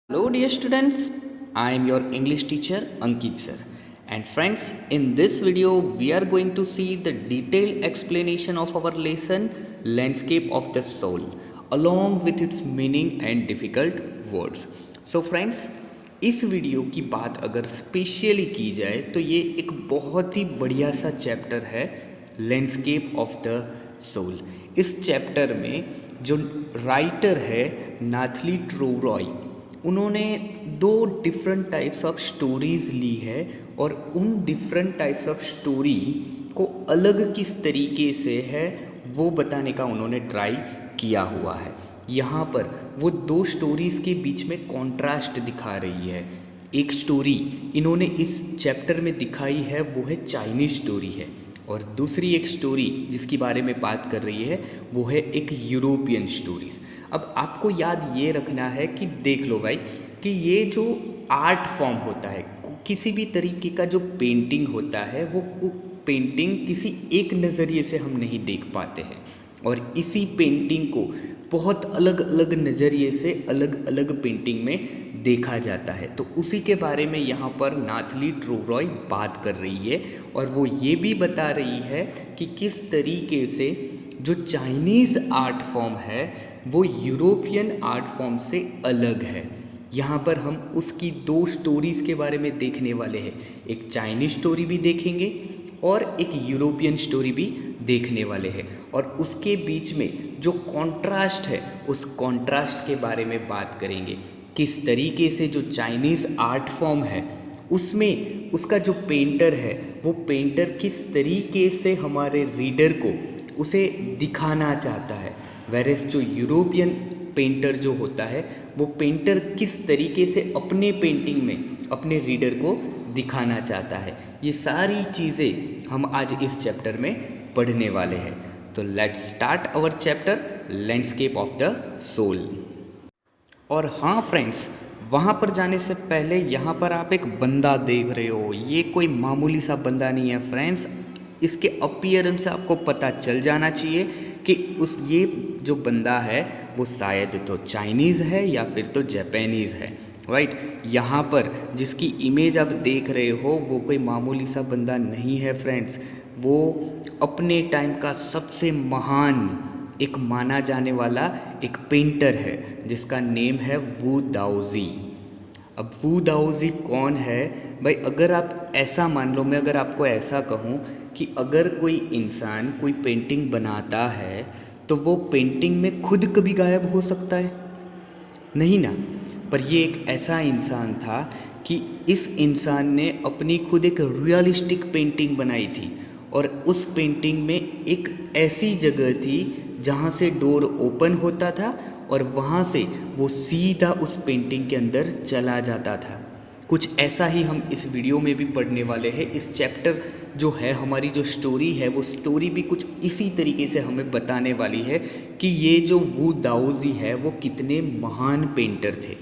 Hello dear students, I am your English teacher Ankit sir. And friends, in this video we are going to see the detailed explanation of our lesson Landscape of the Soul along with its meaning and difficult words. So friends, इस video की बात अगर specially की जाए तो ये एक बहुत ही बढ़िया सा चैप्टर है लैंडस्केप ऑफ द सोल। इस चैप्टर में जो राइटर है नाथली ट्रूरॉय, उन्होंने दो डिफरेंट टाइप्स ऑफ स्टोरीज़ ली है और उन डिफरेंट टाइप्स ऑफ स्टोरी को अलग किस तरीके से है वो बताने का उन्होंने ट्राई किया हुआ है। यहाँ पर वो दो स्टोरीज़ के बीच में कॉन्ट्रास्ट दिखा रही है। एक स्टोरी इन्होंने इस चैप्टर में दिखाई है वो है चाइनीज़ स्टोरी है, और दूसरी एक स्टोरी जिसके बारे में बात कर रही है वो है एक यूरोपियन स्टोरीज़। अब आपको याद ये रखना है कि देख लो भाई कि ये जो आर्ट फॉर्म होता है, किसी भी तरीके का जो पेंटिंग होता है वो पेंटिंग किसी एक नज़रिए से हम नहीं देख पाते हैं, और इसी पेंटिंग को बहुत अलग अलग नज़रिए से अलग अलग पेंटिंग में देखा जाता है। तो उसी के बारे में यहाँ पर नाथली ट्रूरॉय बात कर रही है, और वो ये भी बता रही है कि किस तरीके से जो चाइनीज़ आर्ट फॉर्म है वो यूरोपियन आर्ट फॉर्म से अलग है। यहाँ पर हम उसकी दो स्टोरीज़ के बारे में देखने वाले हैं, एक चाइनीज़ स्टोरी भी देखेंगे और एक यूरोपियन स्टोरी भी देखने वाले हैं, और उसके बीच में जो कॉन्ट्रास्ट है उस कॉन्ट्रास्ट के बारे में बात करेंगे। किस तरीके से जो चाइनीज़ आर्ट फॉर्म है उसमें उसका जो पेंटर है वो पेंटर किस तरीके से हमारे रीडर को उसे दिखाना चाहता है, वेरेस जो यूरोपियन पेंटर जो होता है वो पेंटर किस तरीके से अपने पेंटिंग में अपने रीडर को दिखाना चाहता है। ये सारी चीज़ें हम आज इस चैप्टर में पढ़ने वाले हैं। तो let's start our chapter landscape of the soul. और हाँ फ्रेंड्स, वहाँ पर जाने से पहले यहाँ पर आप एक बंदा देख रहे हो, ये कोई मामूली सा बंदा नहीं है फ्रेंड्स। इसके अपीयरेंस से आपको पता चल जाना चाहिए कि ये जो बंदा है वो शायद तो चाइनीज़ है या फिर तो जापानीज़ है, राइट। यहाँ पर जिसकी इमेज आप देख रहे हो वो कोई मामूली सा बंदा नहीं है फ्रेंड्स, वो अपने टाइम का सबसे महान एक माना जाने वाला एक पेंटर है जिसका नेम है वू दाओजी। अब वू दाओजी कौन है भाई? अगर आप ऐसा मान लो, मैं अगर आपको ऐसा कहूँ कि अगर कोई इंसान कोई पेंटिंग बनाता है तो वो पेंटिंग में खुद कभी गायब हो सकता है? नहीं ना। पर ये एक ऐसा इंसान था कि इस इंसान ने अपनी खुद एक रियलिस्टिक पेंटिंग बनाई थी, और उस पेंटिंग में एक ऐसी जगह थी जहाँ से डोर ओपन होता था और वहाँ से वो सीधा उस पेंटिंग के अंदर चला जाता था। कुछ ऐसा ही हम इस वीडियो में भी पढ़ने वाले हैं। इस चैप्टर जो है, हमारी जो स्टोरी है वो स्टोरी भी कुछ इसी तरीके से हमें बताने वाली है कि ये जो वू दाओजी है वो कितने महान पेंटर थे,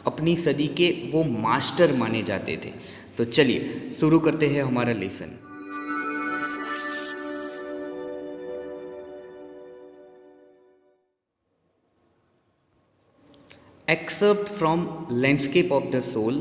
अपनी सदी के वो मास्टर माने जाते थे। तो चलिए शुरू करते हैं हमारा lesson. Excerpt from Landscape of the Soul,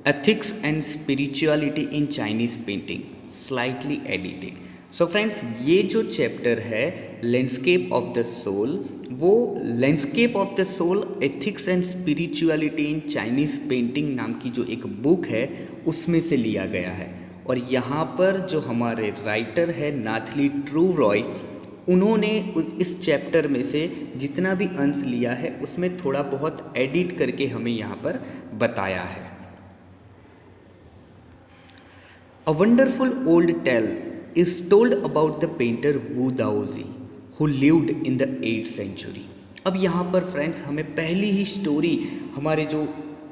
Ethics and Spirituality in Chinese Painting, slightly edited. So friends, ये जो चैप्टर है लैंडस्केप ऑफ द सोल, वो landscape of the soul ethics and spirituality in Chinese painting नाम की जो एक book है उसमें से लिया गया है। और यहाँ पर जो हमारे राइटर है नाथली ट्रूरॉय, उन्होंने इस चैप्टर में से जितना भी अंश लिया है उसमें थोड़ा बहुत एडिट करके हमें यहाँ पर बताया है। A wonderful old tale is told about the painter Wu Daozi who lived in the 8th century. अब यहाँ पर फ्रेंड्स हमें पहली ही स्टोरी हमारे जो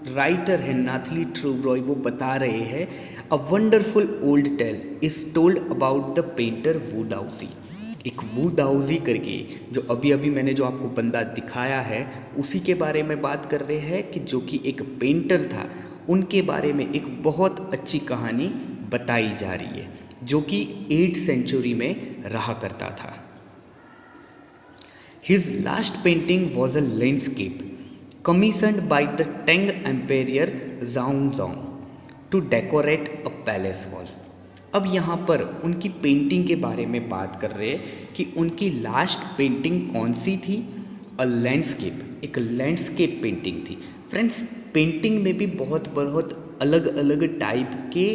राइटर है नाथली ट्रूरॉय वो बता रहे हैं, a wonderful old tale is told about the painter Wu Daozi. एक वू दाओजी करके जो अभी अभी मैंने जो आपको बंदा दिखाया है उसी के बारे में बात कर रहे हैं कि जो कि एक पेंटर था, उनके बारे में एक बहुत अच्छी कहानी बताई जा रही है जो कि 8th सेंचुरी में रहा करता था। His last painting was a landscape commissioned by the Tang Emperor Zhongzong to decorate a palace wall। अब यहाँ पर उनकी पेंटिंग के बारे में बात कर रहे हैं कि उनकी लास्ट पेंटिंग कौन सी थी। अ लैंडस्केप, एक लैंडस्केप पेंटिंग थी। फ्रेंड्स, पेंटिंग में भी बहुत बहुत अलग अलग टाइप के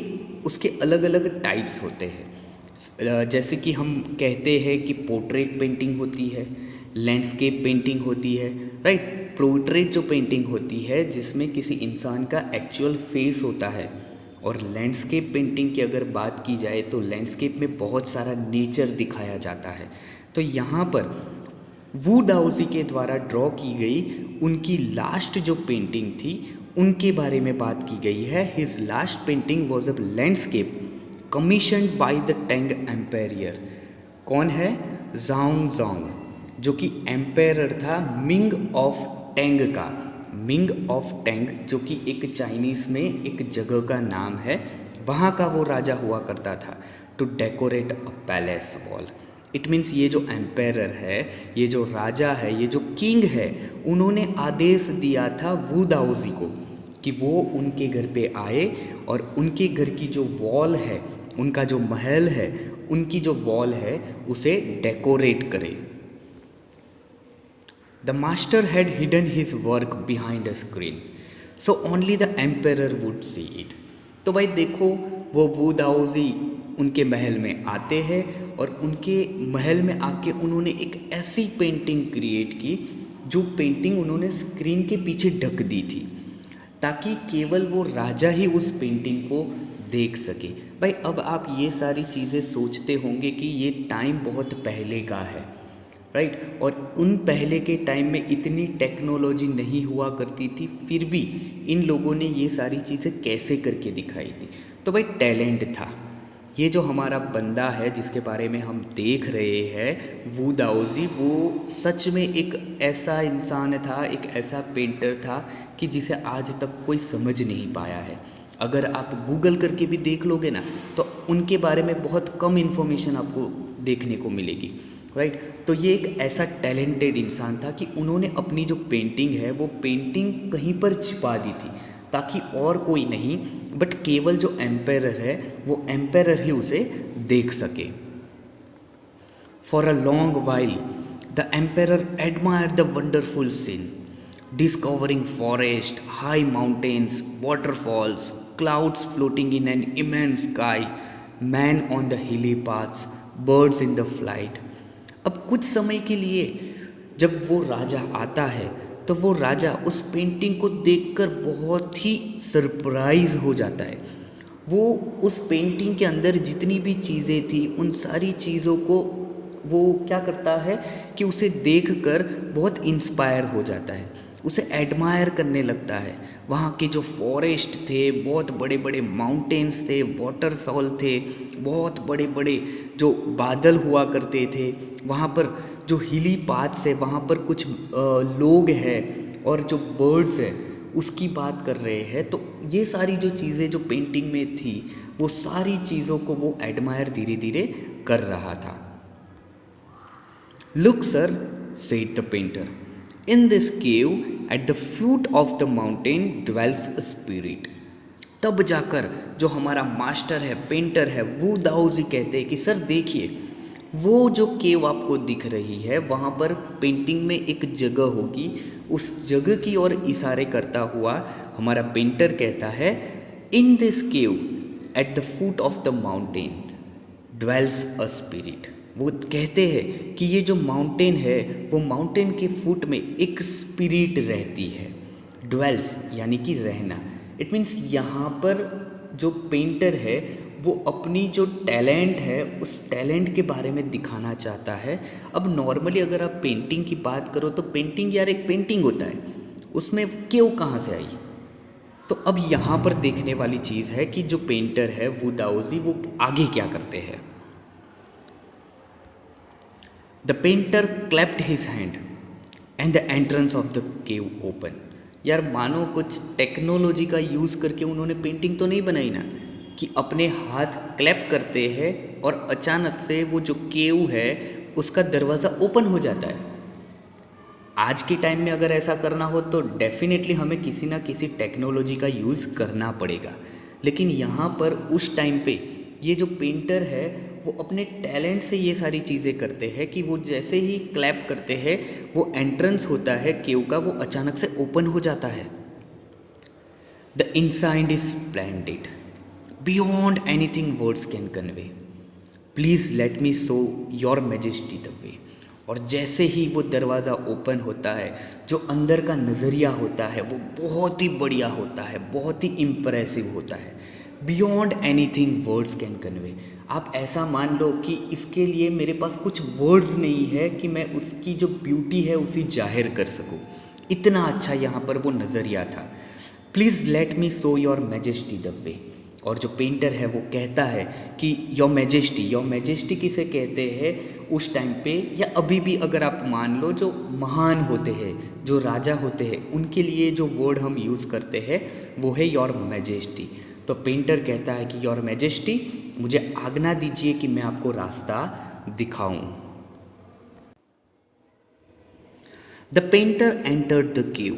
उसके अलग अलग टाइप्स होते हैं। जैसे कि हम कहते हैं कि पोर्ट्रेट पेंटिंग होती है, लैंडस्केप पेंटिंग होती है, राइट। पोर्ट्रेट जो पेंटिंग होती है जिसमें किसी इंसान का एक्चुअल फेस होता है, और लैंडस्केप पेंटिंग की अगर बात की जाए तो लैंडस्केप में बहुत सारा नेचर दिखाया जाता है। तो यहाँ पर वू दाओजी के द्वारा ड्रॉ की गई उनकी लास्ट जो पेंटिंग थी उनके बारे में बात की गई है। His last painting was a landscape commissioned by the Tang ampere. कौन है? ज़ाओंगज़ोंग, जो कि एम्पेयर था मिंग ऑफ टैंग का। मिंग ऑफ टैंग जो कि एक चाइनीज़ में एक जगह का नाम है, वहाँ का वो राजा हुआ करता था। To decorate a palace wall, it means ये जो एम्पेयर है, ये जो राजा है, ये जो किंग है, उन्होंने आदेश दिया था वू दाओजी को कि वो उनके घर पे आए और उनके घर की जो वॉल है, उनका जो महल है, उनकी जो वॉल है उसे डेकोरेट करे। The master had hidden his work behind a screen, so only the emperor would see it। तो भाई देखो, वो वू दाओजी उनके महल में आते हैं और उनके महल में आके उन्होंने एक ऐसी पेंटिंग क्रिएट की जो पेंटिंग उन्होंने स्क्रीन के पीछे ढक दी थी, ताकि केवल वो राजा ही उस पेंटिंग को देख सके। भाई अब आप ये सारी चीज़ें सोचते होंगे कि ये टाइम बहुत पहले का है, राइट। और उन पहले के टाइम में इतनी टेक्नोलॉजी नहीं हुआ करती थी, फिर भी इन लोगों ने ये सारी चीज़ें कैसे करके दिखाई थी। तो भाई टैलेंट था। ये जो हमारा बंदा है जिसके बारे में हम देख रहे हैं, वू दाओजी, वो सच में एक ऐसा इंसान था, एक ऐसा पेंटर था कि जिसे आज तक कोई समझ नहीं पाया है। अगर आप गूगल करके भी देख लोगे ना तो उनके बारे में बहुत कम इन्फॉर्मेशन आपको देखने को मिलेगी, राइट। तो ये एक ऐसा टैलेंटेड इंसान था कि उन्होंने अपनी जो पेंटिंग है वो पेंटिंग कहीं पर छिपा दी थी, ताकि और कोई नहीं बट केवल जो एम्पेयर है वो एम्पेयर ही उसे देख सके। For a long while the emperor admired the wonderful scene, discovering forest, high mountains, waterfalls, clouds floating in an immense sky, man on the hilly paths, birds in the flight। अब कुछ समय के लिए जब वो राजा आता है तो वो राजा उस पेंटिंग को देखकर बहुत ही सरप्राइज हो जाता है। वो उस पेंटिंग के अंदर जितनी भी चीज़ें थी उन सारी चीज़ों को वो क्या करता है कि उसे देखकर बहुत इंस्पायर हो जाता है, उसे एडमायर करने लगता है। वहाँ के जो फॉरेस्ट थे, बहुत बड़े बड़े माउंटेन्स थे, वाटरफॉल थे, बहुत बड़े बड़े जो बादल हुआ करते थे, वहाँ पर जो हिली पाथ्स है, वहाँ पर कुछ लोग हैं और जो बर्ड्स है उसकी बात कर रहे हैं। तो ये सारी जो चीज़ें जो पेंटिंग में थी वो सारी चीज़ों को वो एडमायर धीरे धीरे कर रहा था। Look sir, said the painter, in this cave at the foot of the mountain dwells a spirit। तब जाकर जो हमारा मास्टर है, पेंटर है, वू दाओजी कहते हैं कि सर देखिए, वो जो केव आपको दिख रही है वहाँ पर पेंटिंग में एक जगह होगी, उस जगह की ओर इशारे करता हुआ हमारा पेंटर कहता है, in this cave at the foot of the mountain dwells a spirit. वो कहते हैं कि ये जो माउंटेन है वो माउंटेन के फुट में एक स्पिरिट रहती है। ड्वेल्स यानी कि रहना, इट मीन्स यहाँ पर जो पेंटर है वो अपनी जो टैलेंट है उस टैलेंट के बारे में दिखाना चाहता है। अब नॉर्मली अगर आप पेंटिंग की बात करो तो पेंटिंग यार एक पेंटिंग होता है, उसमें क्यों कहाँ से आई। तो अब यहाँ पर देखने वाली चीज़ है कि जो पेंटर है वू दाओजी वो आगे क्या करते हैं। The painter clapped his hand and the entrance of the cave open. यार मानो कुछ टेक्नोलॉजी का यूज़ करके उन्होंने पेंटिंग तो नहीं बनाई ना, कि अपने हाथ क्लैप करते हैं और अचानक से वो जो केव है उसका दरवाज़ा ओपन हो जाता है। आज के टाइम में अगर ऐसा करना हो तो डेफिनेटली हमें किसी ना किसी टेक्नोलॉजी का यूज़ करना पड़ेगा। लेकिन यहाँ पर उस टाइम पे ये जो पेंटर है वो अपने टैलेंट से ये सारी चीज़ें करते हैं कि वो जैसे ही क्लैप करते हैं वो एंट्रेंस होता है केव का वो अचानक से ओपन हो जाता है। The inside is splendid beyond anything words can convey, please let me show your majesty the way. और जैसे ही वो दरवाज़ा ओपन होता है जो अंदर का नज़रिया होता है वो बहुत ही बढ़िया होता है, बहुत ही इम्प्रेसिव होता है। Beyond anything words can convey, आप ऐसा मान लो कि इसके लिए मेरे पास कुछ वर्ड्स नहीं है कि मैं उसकी जो ब्यूटी है उसे जाहिर कर सकूं। इतना अच्छा यहाँ पर वो नज़रिया था। Please let me show your majesty the way. और जो पेंटर है वो कहता है कि योर मैजेस्टी किसे कहते हैं उस टाइम पे या अभी भी अगर आप मान लो जो महान होते हैं, जो राजा होते हैं, उनके लिए जो वर्ड हम यूज़ करते हैं वो है योर मैजेस्टी। तो पेंटर कहता है कि योर मैजेस्टी मुझे आज्ञा दीजिए कि मैं आपको रास्ता दिखाऊं। The painter entered the cave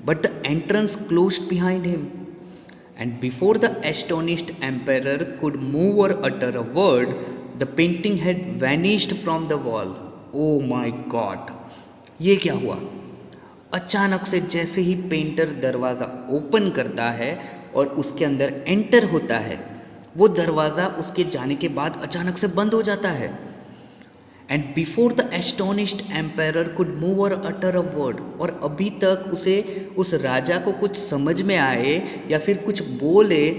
but the entrance closed behind him, and before the astonished emperor could move or utter a word, the painting had vanished from the wall. Oh my God! ये क्या हुआ? अचानक से जैसे ही painter दरवाज़ा open करता है और उसके अंदर एंटर होता है, वो दरवाज़ा उसके जाने के बाद अचानक से बंद हो जाता है। And before the astonished emperor could move or utter a word, और अभी तक उसे उस राजा को कुछ समझ में आए या फिर कुछ बोले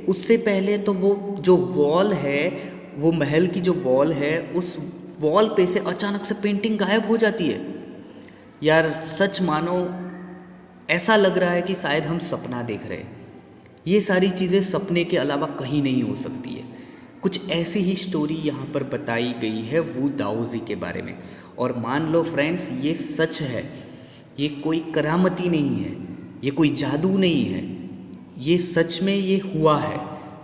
उससे पहले तो वो जो वॉल है, वो महल की जो वॉल है, उस वॉल पे से अचानक से पेंटिंग गायब हो जाती है। यार सच मानो ऐसा लग रहा है कि शायद हम सपना देख रहे हैं। ये सारी चीज़ें सपने के अलावा कहीं नहीं हो सकती है। कुछ ऐसी ही स्टोरी यहाँ पर बताई गई है वू दाओजी के बारे में। और मान लो फ्रेंड्स ये सच है, ये कोई करामती नहीं है, ये कोई जादू नहीं है, ये सच में ये हुआ है।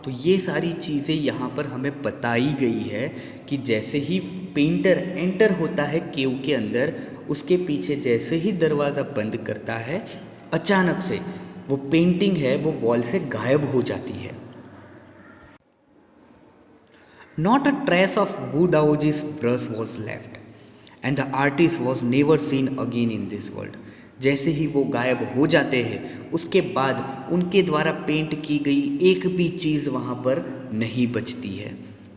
तो ये सारी चीज़ें यहाँ पर हमें बताई गई है कि जैसे ही पेंटर एंटर होता है केव के अंदर, उसके पीछे जैसे ही दरवाज़ा बंद करता है अचानक से वो पेंटिंग है वो वॉल से गायब हो जाती है। Not a trace of Wu Daoji's brush was left, and the artist was never seen again in this world. जैसे ही वो गायब हो जाते हैं उसके बाद उनके द्वारा पेंट की गई एक भी चीज़ वहाँ पर नहीं बचती है।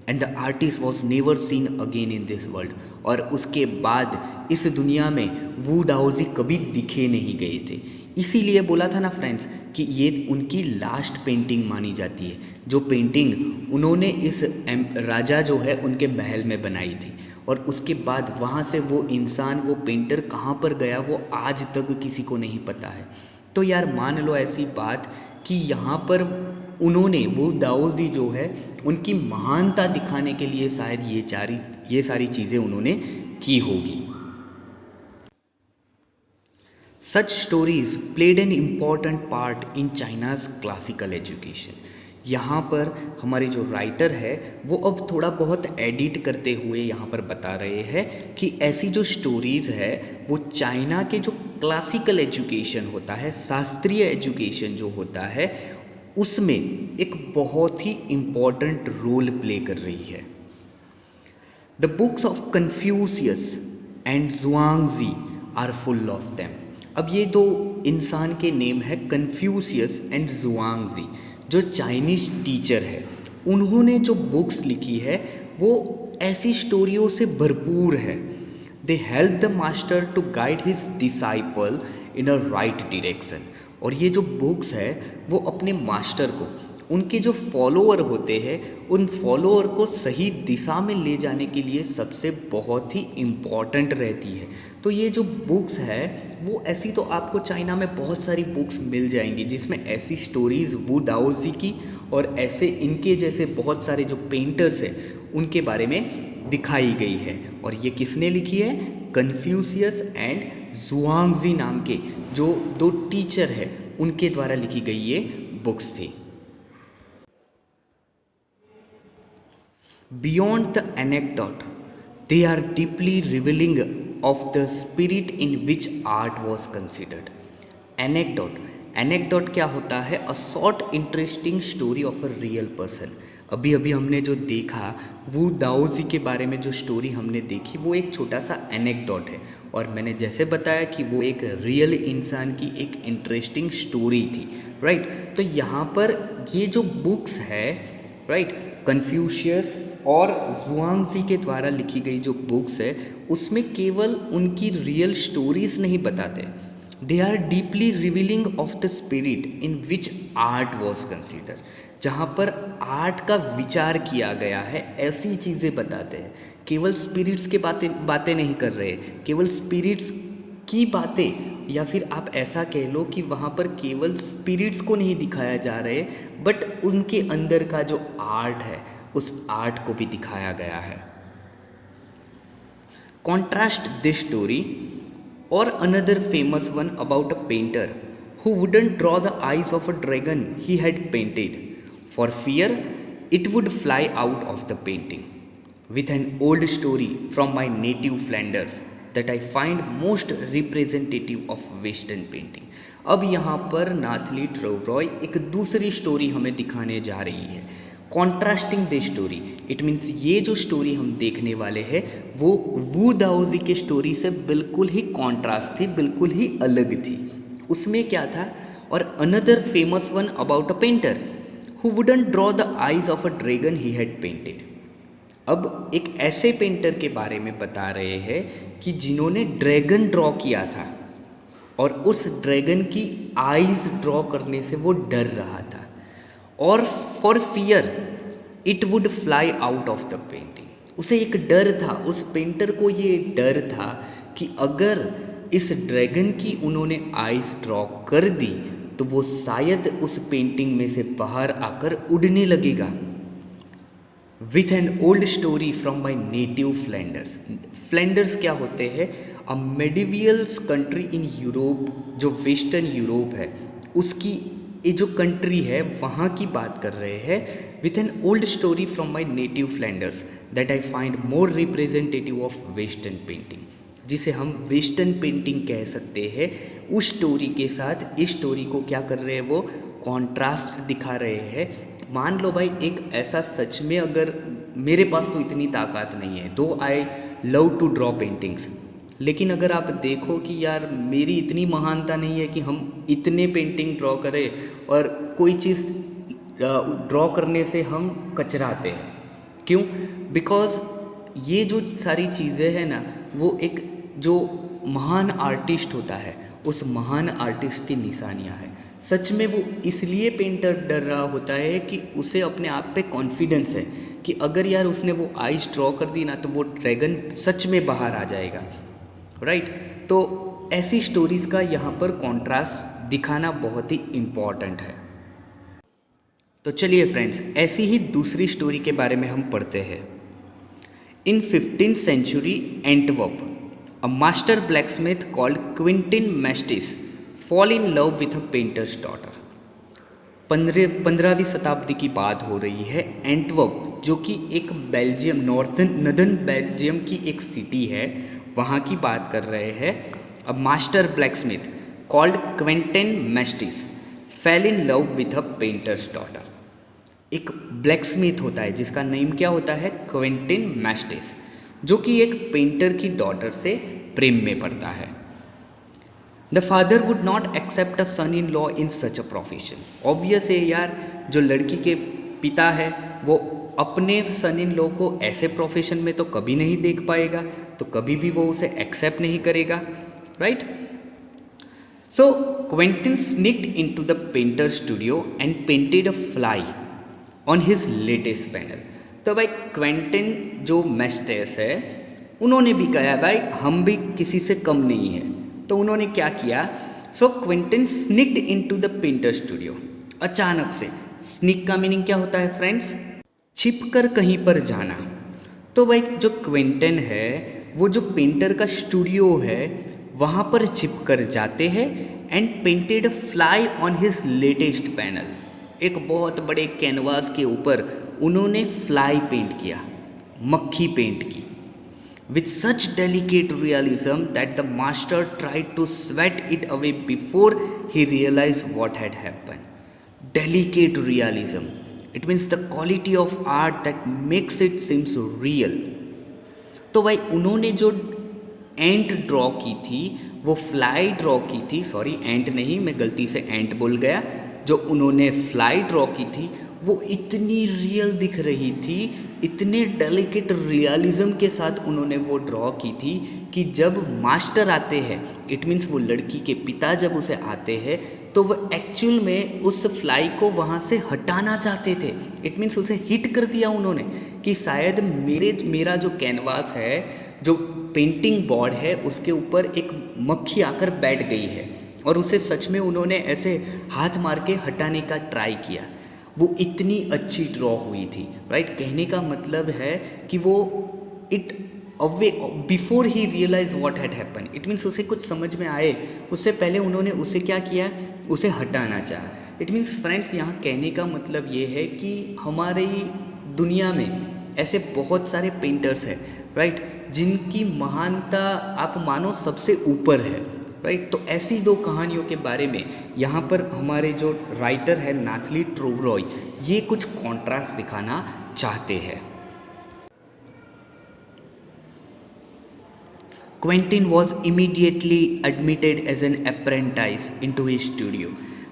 And the artist was never seen again in this world, और उसके बाद इस दुनिया में वू दाओजी कभी दिखे नहीं गए थे। इसीलिए बोला था ना फ्रेंड्स कि ये उनकी लास्ट पेंटिंग मानी जाती है, जो पेंटिंग उन्होंने इस राजा जो है उनके महल में बनाई थी। और उसके बाद वहाँ से वो इंसान, वो पेंटर कहाँ पर गया वो आज तक किसी को नहीं पता है। तो यार मान लो ऐसी बात कि यहाँ पर उन्होंने वो दाओजी जो है उनकी महानता दिखाने के लिए शायद ये सारी चीज़ें उन्होंने की होगी। Such stories played an important part in China's classical education. यहाँ पर हमारे जो राइटर है वो अब थोड़ा बहुत एडिट करते हुए यहाँ पर बता रहे हैं कि ऐसी जो स्टोरीज़ है वो चाइना के जो क्लासिकल एजुकेशन होता है, शास्त्रीय एजुकेशन जो होता है, उसमें एक बहुत ही इम्पॉर्टेंट रोल प्ले कर रही है। The books of Confucius and Zhuangzi are full of them. अब ये दो इंसान के नेम है कन्फ्यूशियस एंड ज़ुआंगजी, जो चाइनीज़ टीचर है। उन्होंने जो बुक्स लिखी है वो ऐसी स्टोरियों से भरपूर है। They help the master to guide his disciple in a right direction. और ये जो बुक्स है वो अपने मास्टर को, उनके जो फॉलोअर होते हैं, उन फॉलोअर को सही दिशा में ले जाने के लिए सबसे बहुत ही इम्पॉर्टेंट रहती है। तो ये जो बुक्स है वो ऐसी तो आपको चाइना में बहुत सारी बुक्स मिल जाएंगी जिसमें ऐसी स्टोरीज़ वू दाओजी की और ऐसे इनके जैसे बहुत सारे जो पेंटर्स हैं उनके बारे में दिखाई गई है। और ये किसने लिखी है? कन्फ्यूशियस एंड ज़ुआंगजी नाम के जो दो टीचर है उनके द्वारा लिखी गई ये बुक्स थी। Beyond the anecdote, they are deeply revealing of the spirit in which art was considered. Anecdote, anecdote क्या होता है? A short interesting story of a real person. अभी अभी हमने जो देखा वू दाओजी के बारे में जो स्टोरी हमने देखी वो एक छोटा सा एनेक्डोट है, और मैंने जैसे बताया कि वो एक रियल इंसान की एक इंटरेस्टिंग स्टोरी थी, राइट। तो यहाँ पर ये जो बुक्स है, राइट, कन्फ्यूशियस और जुआंगजी के द्वारा लिखी गई जो बुक्स है उसमें केवल उनकी रियल स्टोरीज नहीं बताते, they are deeply revealing of the spirit in which art was consider. जहाँ पर आर्ट का विचार किया गया है ऐसी चीज़ें बताते हैं, केवल स्पिरिट्स के बातें नहीं कर रहे, केवल स्पिरिट्स की बातें, या फिर आप ऐसा कह लो कि वहाँ पर केवल स्पिरिट्स को नहीं दिखाया जा रहे बट उनके अंदर का जो आर्ट है उस आर्ट को भी दिखाया गया है। कॉन्ट्रास्ट दिस स्टोरी और another famous one about a painter who wouldn't draw the eyes of a dragon he had painted for fear it would fly out of the painting, with an old story from my native Flanders that I find most representative of Western painting। अब यहाँ पर नाथली ट्रोवरॉय एक दूसरी story हमें दिखाने जा रही है, contrasting the story. It means ये जो स्टोरी हम देखने वाले हैं वो वू दाओजी के स्टोरी से बिल्कुल ही कॉन्ट्रास्ट थी, बिल्कुल ही अलग थी। उसमें क्या था? और another famous one about a painter who wouldn't draw the eyes of a dragon he had painted. अब एक ऐसे पेंटर के बारे में बता रहे हैं कि जिन्होंने ड्रैगन ड्रॉ किया था और उस ड्रैगन की आइज ड्रॉ करने से वो डर रहा था, और for fear it would fly out of the painting. उसे एक डर था, उस पेंटर को ये डर था कि अगर इस ड्रैगन की उन्होंने आइज ड्रॉ कर दी तो वो शायद उस पेंटिंग में से बाहर आकर उड़ने लगेगा। With an old story from my native Flanders. Flanders क्या होते हैं? अ मेडिवियल कंट्री इन यूरोप, जो वेस्टर्न यूरोप है उसकी ये जो कंट्री है वहाँ की बात कर रहे हैं। With an old story from my native Flanders that I find more representative of western painting, जिसे हम वेस्टर्न पेंटिंग कह सकते हैं। उस स्टोरी के साथ इस स्टोरी को क्या कर रहे हैं? वो कॉन्ट्रास्ट दिखा रहे हैं। मान लो भाई एक ऐसा सच में, अगर मेरे पास तो इतनी ताकत नहीं है, though I love to draw paintings, लेकिन अगर आप देखो कि यार मेरी इतनी महानता नहीं है कि हम इतने पेंटिंग ड्रॉ करें और कोई चीज़ ड्रॉ करने से हम कचराते हैं। क्यों? बिकॉज ये जो सारी चीज़ें हैं ना, वो एक जो महान आर्टिस्ट होता है उस महान आर्टिस्ट की निशानियाँ हैं। सच में वो इसलिए पेंटर डर रहा होता है कि उसे अपने आप पे कॉन्फिडेंस है कि अगर यार उसने वो आइज ड्रॉ कर दी ना तो वो ड्रैगन सच में बाहर आ जाएगा, राइट। तो ऐसी स्टोरीज़ का यहाँ पर कॉन्ट्रास्ट दिखाना बहुत ही इम्पॉर्टेंट है। तो चलिए फ्रेंड्स, ऐसी ही दूसरी स्टोरी के बारे में हम पढ़ते हैं। इन 15th century Antwerp, a master blacksmith called Quentin Mestis fall in love with a painter's daughter। 15वीं शताब्दी की बात हो रही है। एंटवर्प जो कि एक बेल्जियम, नॉर्दर्न बेल्जियम की एक सिटी है, वहाँ की बात कर रहे हैं। A master blacksmith called Quentin Metsys fell in love with a painter's daughter. एक ब्लैकस्मिथ होता है जिसका नेम क्या होता है? क्वेंटिन मेस्टिस, जो कि एक पेंटर की डॉटर से प्रेम में पड़ता है। The father would not accept a son in law in such a profession. Obvious है यार, जो लड़की के पिता है वो अपने सन इन लॉ को ऐसे प्रोफेशन में तो कभी नहीं देख पाएगा, तो कभी भी वो उसे एक्सेप्ट नहीं करेगा, right. So Quentin sneaked into the painter studio and painted a fly on his latest panel. तो भाई क्वेंटिन जो मेस्टिस है उन्होंने भी कहा भाई हम भी किसी से कम नहीं है, तो उन्होंने क्या किया? So Quentin sneaked into the painter studio. अचानक से, स्निक का मीनिंग क्या होता है फ्रेंड्स? छिप कर कहीं पर जाना। तो भाई जो क्वेंटिन है वो जो पेंटर का स्टूडियो है वहाँ पर छिप कर जाते हैं and painted fly on his latest panel. एक बहुत बड़े कैनवास के ऊपर उन्होंने फ्लाई पेंट किया, मक्खी पेंट की। with such delicate realism that the master tried to sweat it away before he realized what had happened. Delicate realism. It means the quality of art that makes it seem so real. तो भाई उन्होंने जो एंट draw की थी, वो fly draw की थी, sorry एंट नहीं, मैं गलती से एंट बोल गया, जो उन्होंने फ्लाई ड्रॉ की थी वो इतनी रियल दिख रही थी, इतने डेलिकेट रियलिज्म के साथ उन्होंने वो ड्रॉ की थी कि जब मास्टर आते हैं, इट मीन्स वो लड़की के पिता जब उसे आते हैं तो वो एक्चुअल में उस फ्लाई को वहाँ से हटाना चाहते थे। इट मीन्स उसे हिट कर दिया उन्होंने कि शायद मेरा जो कैनवास है, जो पेंटिंग बोर्ड है, उसके ऊपर एक मक्खी आकर बैठ गई है, और उसे सच में उन्होंने ऐसे हाथ मार के हटाने का ट्राई किया। वो इतनी अच्छी ड्रॉ हुई थी, राइट। कहने का मतलब है कि वो it away before he realize what had happen, it means उसे कुछ समझ में आए उससे पहले उन्होंने उसे क्या किया, उसे हटाना चाहा। इट मीन्स फ्रेंड्स, यहाँ कहने का मतलब ये है कि हमारी दुनिया में ऐसे बहुत सारे पेंटर्स हैं, राइट, जिनकी महानता आप मानो सबसे ऊपर है, राइट। तो ऐसी दो कहानियों के बारे में यहाँ पर हमारे जो राइटर है नाथली ट्रोवरॉय, ये कुछ कॉन्ट्रास्ट दिखाना चाहते हैं। Quentin was immediately admitted as an apprentice into his studio.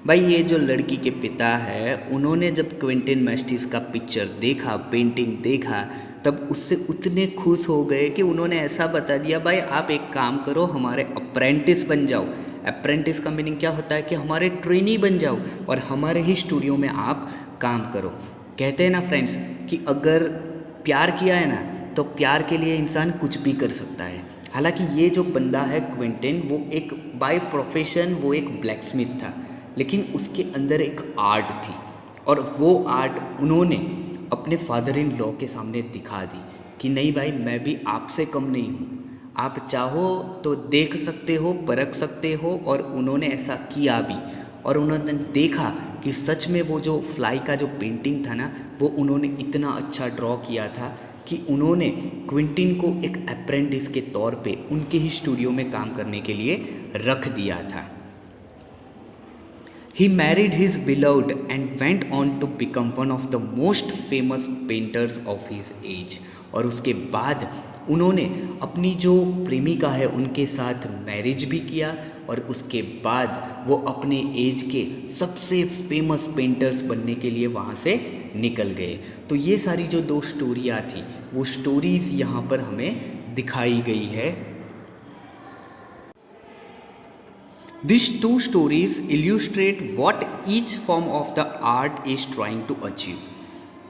भाई ये जो लड़की के पिता है, उन्होंने जब क्वेंटिन मैस्टिस का पिक्चर देखा, पेंटिंग देखा, तब उससे उतने खुश हो गए कि उन्होंने ऐसा बता दिया, भाई आप एक काम करो, हमारे अप्रेंटिस बन जाओ। अप्रेंटिस का मीनिंग क्या होता है कि हमारे ट्रेनी बन जाओ और हमारे ही स्टूडियो में आप काम करो। कहते हैं ना फ्रेंड्स कि अगर प्यार किया है ना, तो प्यार के लिए इंसान कुछ भी कर सकता है। हालांकि ये जो बंदा है क्विंटन, वो एक बाय प्रोफेशन वो एक ब्लैकस्मिथ था, लेकिन उसके अंदर एक आर्ट थी, और वो आर्ट उन्होंने अपने फादर इन लॉ के सामने दिखा दी कि नहीं भाई, मैं भी आपसे कम नहीं हूँ, आप चाहो तो देख सकते हो, परख सकते हो। और उन्होंने ऐसा किया भी, और उन्होंने देखा कि सच में वो जो फ्लाई का जो पेंटिंग था ना, वो उन्होंने इतना अच्छा ड्रॉ किया था कि उन्होंने क्विंटिन को एक अप्रेंटिस के तौर पे उनके ही स्टूडियो में काम करने के लिए रख दिया था। He married his beloved and went on to become one of the most famous painters of his age। और उसके बाद उन्होंने अपनी जो प्रेमिका है उनके साथ मैरिज भी किया, और उसके बाद वो अपने एज के सबसे फेमस पेंटर्स बनने के लिए वहाँ से निकल गए। तो ये सारी जो दो स्टोरियाँ थी, वो स्टोरीज़ यहाँ पर हमें दिखाई गई है। These two stories illustrate what each form of the art is trying to achieve।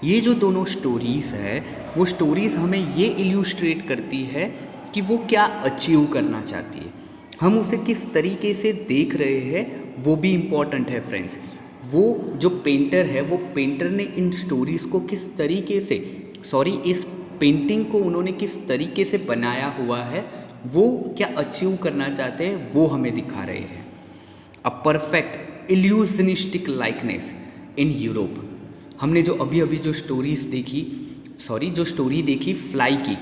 ये जो दोनों स्टोरीज़ है, वो स्टोरीज़ हमें ये इल्यूस्ट्रेट करती है कि वो क्या अचीव करना चाहती है। हम उसे किस तरीके से देख रहे हैं वो भी इम्पॉर्टेंट है फ्रेंड्स। वो जो पेंटर है, वो पेंटर ने इन स्टोरीज़ को किस तरीके से, इस पेंटिंग को उन्होंने किस तरीके से बनाया हुआ है, वो क्या अचीव करना चाहते हैं वो हमें दिखा रहे हैं। A perfect illusionistic likeness in Europe. हमने जो अभी जो स्टोरीज देखी, जो स्टोरी देखी फ्लाई की,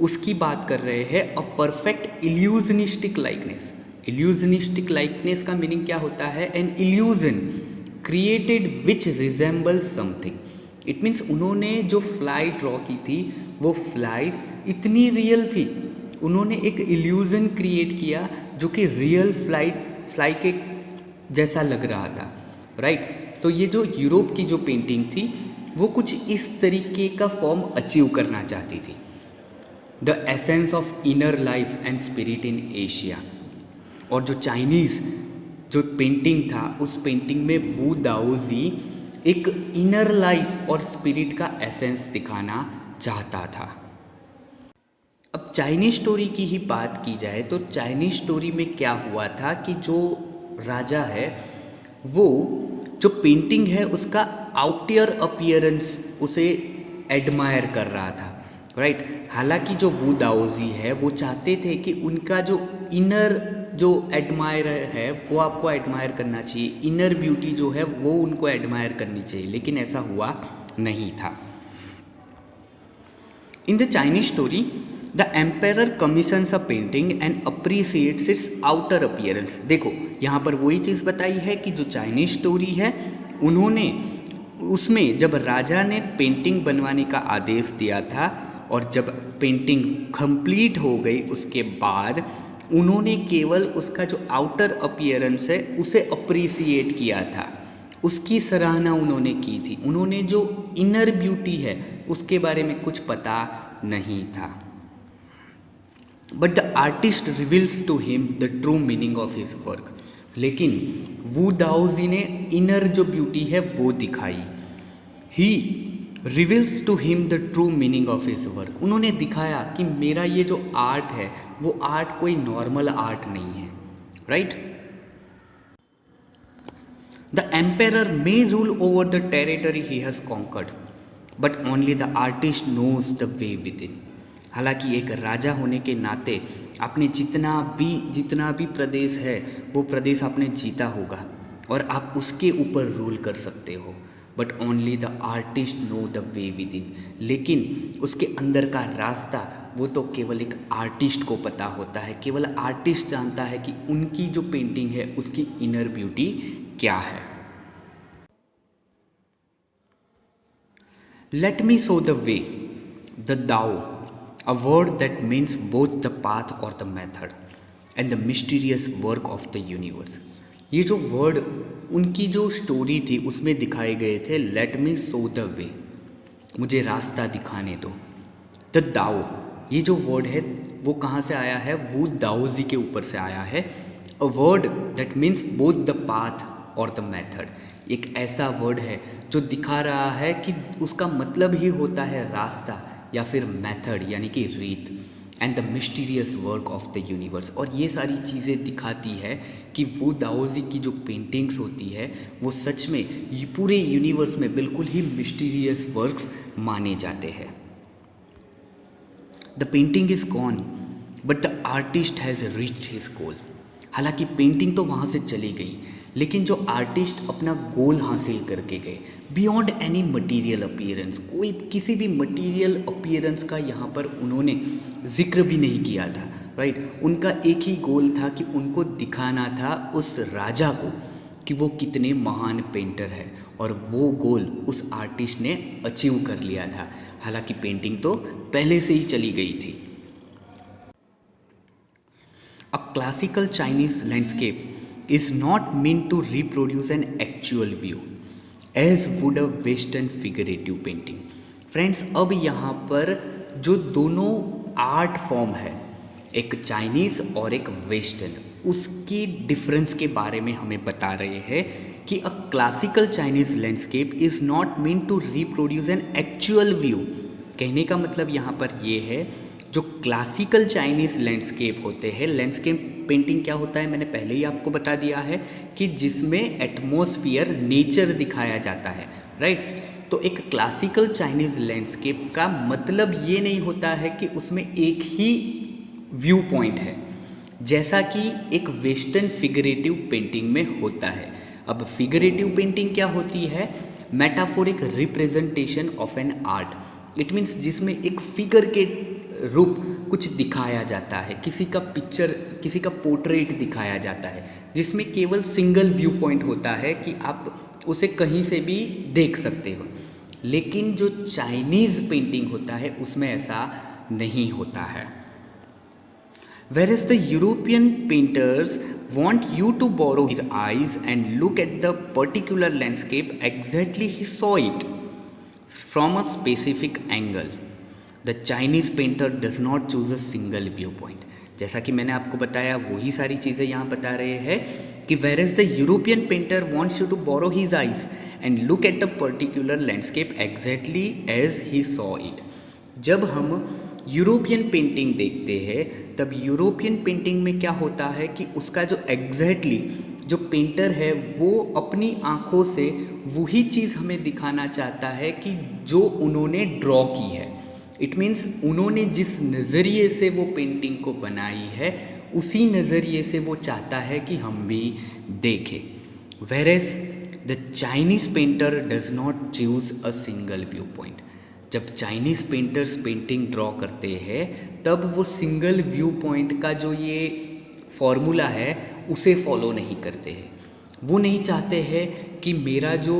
उसकी बात कर रहे हैं। A perfect illusionistic likeness. Illusionistic likeness का मीनिंग क्या होता है? An illusion created which resembles something. It means उन्होंने जो फ्लाई ड्रॉ की थी, वो फ्लाई इतनी रियल थी, उन्होंने एक इल्यूजन क्रिएट किया जो कि रियल फ्लाई के जैसा लग रहा था, राइट। तो ये जो यूरोप की जो पेंटिंग थी, वो कुछ इस तरीके का फॉर्म अचीव करना चाहती थी। The essence of inner life and spirit in Asia. और जो चाइनीज़ जो पेंटिंग था, उस पेंटिंग में वू दाओजी एक इनर लाइफ और स्पिरिट का एसेंस दिखाना चाहता था। अब चाइनीज स्टोरी की ही बात की जाए तो चाइनीज स्टोरी में क्या हुआ था कि जो राजा है, वो जो पेंटिंग है उसका आउटर अपीयरेंस उसे एडमायर कर रहा था, राइट। हालांकि जो वू दाओजी है, वो चाहते थे कि उनका जो इनर जो एडमायर है वो आपको एडमायर करना चाहिए, इनर ब्यूटी जो है वो उनको एडमायर करनी चाहिए, लेकिन ऐसा हुआ नहीं था। In the Chinese story the emperor commissions a painting and appreciates its outer appearance. देखो यहाँ पर वही चीज़ बताई है कि जो चाइनीज स्टोरी है उन्होंने उसमें जब राजा ने पेंटिंग बनवाने का आदेश दिया था और जब पेंटिंग कंप्लीट हो गई उसके बाद उन्होंने केवल उसका जो आउटर अपीयरेंस है उसे अप्रिसिएट किया था, उसकी सराहना उन्होंने की थी। उन्होंने जो इनर ब्यूटी है उसके बारे में कुछ पता नहीं था। But the artist reveals to him the true meaning of his work. लेकिन वू दाओजी ने इनर जो ब्यूटी है वो दिखाई। He reveals to him the true meaning of his work. उन्होंने दिखाया कि मेरा ये जो आर्ट है वो आर्ट कोई नॉर्मल आर्ट नहीं है, right. The emperor may rule over the territory he has conquered but only the artist knows the way within. हालांकि एक राजा होने के नाते आपने जितना भी प्रदेश है वो प्रदेश आपने जीता होगा और आप उसके ऊपर रूल कर सकते हो, but only the artist know the way with in. लेकिन उसके अंदर का रास्ता वो तो केवल एक आर्टिस्ट को पता होता है, केवल आर्टिस्ट जानता है कि उनकी जो पेंटिंग है उसकी इनर ब्यूटी क्या है। Let me show the way, the दाओ, a word that means both the path or the method and the mysterious work of the universe। ये जो वर्ड उनकी जो स्टोरी थी उसमें दिखाए गए थे, let me show the way, मुझे रास्ता दिखाने दो। द दाओ, ये जो वर्ड है वो कहाँ से आया है, वो दाओजी के ऊपर से आया है। A word that means both the path और द मेथड, एक ऐसा वर्ड है जो दिखा रहा है कि उसका मतलब ही होता है रास्ता या फिर मेथड यानी कि रीत, and the mysterious work of the universe. और ये सारी चीज़ें दिखाती है कि वो दाओजी की जो पेंटिंग्स होती है वो सच में पूरे यूनिवर्स में बिल्कुल ही मिस्टीरियस वर्क्स माने जाते हैं। The painting is gone but the artist has reached his goal. हालांकि पेंटिंग तो वहाँ से चली गई लेकिन जो आर्टिस्ट अपना गोल हासिल करके गए बियॉन्ड एनी मटेरियल अपीयरेंस, कोई किसी भी मटेरियल अपीयरेंस का यहाँ पर उन्होंने जिक्र भी नहीं किया था, राइट। उनका एक ही गोल था कि उनको दिखाना था उस राजा को कि वो कितने महान पेंटर है, और वो गोल उस आर्टिस्ट ने अचीव कर लिया था। हालांकि पेंटिंग तो पहले से ही चली गई थी। A classical Chinese landscape is not meant to reproduce an actual view as would a western figurative painting। Friends, अब यहाँ पर जो दोनों आर्ट फॉर्म है, एक चाइनीज़ और एक वेस्टर्न, उसकी डिफरेंस के बारे में हमें बता रहे हैं कि a classical Chinese landscape is not mean to reproduce an actual view. कहने का मतलब यहाँ पर ये है, जो क्लासिकल चाइनीज़ लैंडस्केप होते हैं, लैंडस्केप पेंटिंग क्या होता है मैंने पहले ही आपको बता दिया है कि जिसमें एटमॉस्फेयर, नेचर दिखाया जाता है, राइट। तो एक क्लासिकल चाइनीज़ लैंडस्केप का मतलब ये नहीं होता है कि उसमें एक ही व्यू पॉइंट है, जैसा कि एक वेस्टर्न फिगरेटिव पेंटिंग में होता है। अब फिगरेटिव पेंटिंग क्या होती है, metaphoric representation of an art. It means जिसमें एक फिगर के रूप कुछ दिखाया जाता है, किसी का पिक्चर, किसी का पोर्ट्रेट दिखाया जाता है, जिसमें केवल सिंगल व्यू पॉइंट होता है कि आप उसे कहीं से भी देख सकते हो। लेकिन जो चाइनीज़ पेंटिंग होता है उसमें ऐसा नहीं होता है। Whereas the European painters want you to borrow his eyes and look at the particular landscape exactly he saw it from a specific angle. The Chinese painter does not choose a single viewpoint. जैसा कि मैंने आपको बताया वही सारी चीज़ें यहाँ बता रहे हैं कि whereas the European painter wants you to borrow his eyes and look at a particular landscape exactly as he saw it. जब हम यूरोपियन पेंटिंग देखते हैं तब यूरोपियन पेंटिंग में क्या होता है कि उसका जो एग्जैक्टली जो पेंटर है वो अपनी आँखों से वही चीज़ हमें दिखाना चाहता है कि जो उन्होंने ड्रॉ की है। इट मीन्स उन्होंने जिस नज़रिए से वो पेंटिंग को बनाई है उसी नज़रिए से वो चाहता है कि हम भी देखें। Whereas the Chinese painter does not choose a single viewpoint. जब चाइनीज़ पेंटर्स पेंटिंग ड्रॉ करते हैं तब वो सिंगल व्यू पॉइंट का जो ये फॉर्मूला है उसे फॉलो नहीं करते हैं। वो नहीं चाहते हैं कि मेरा जो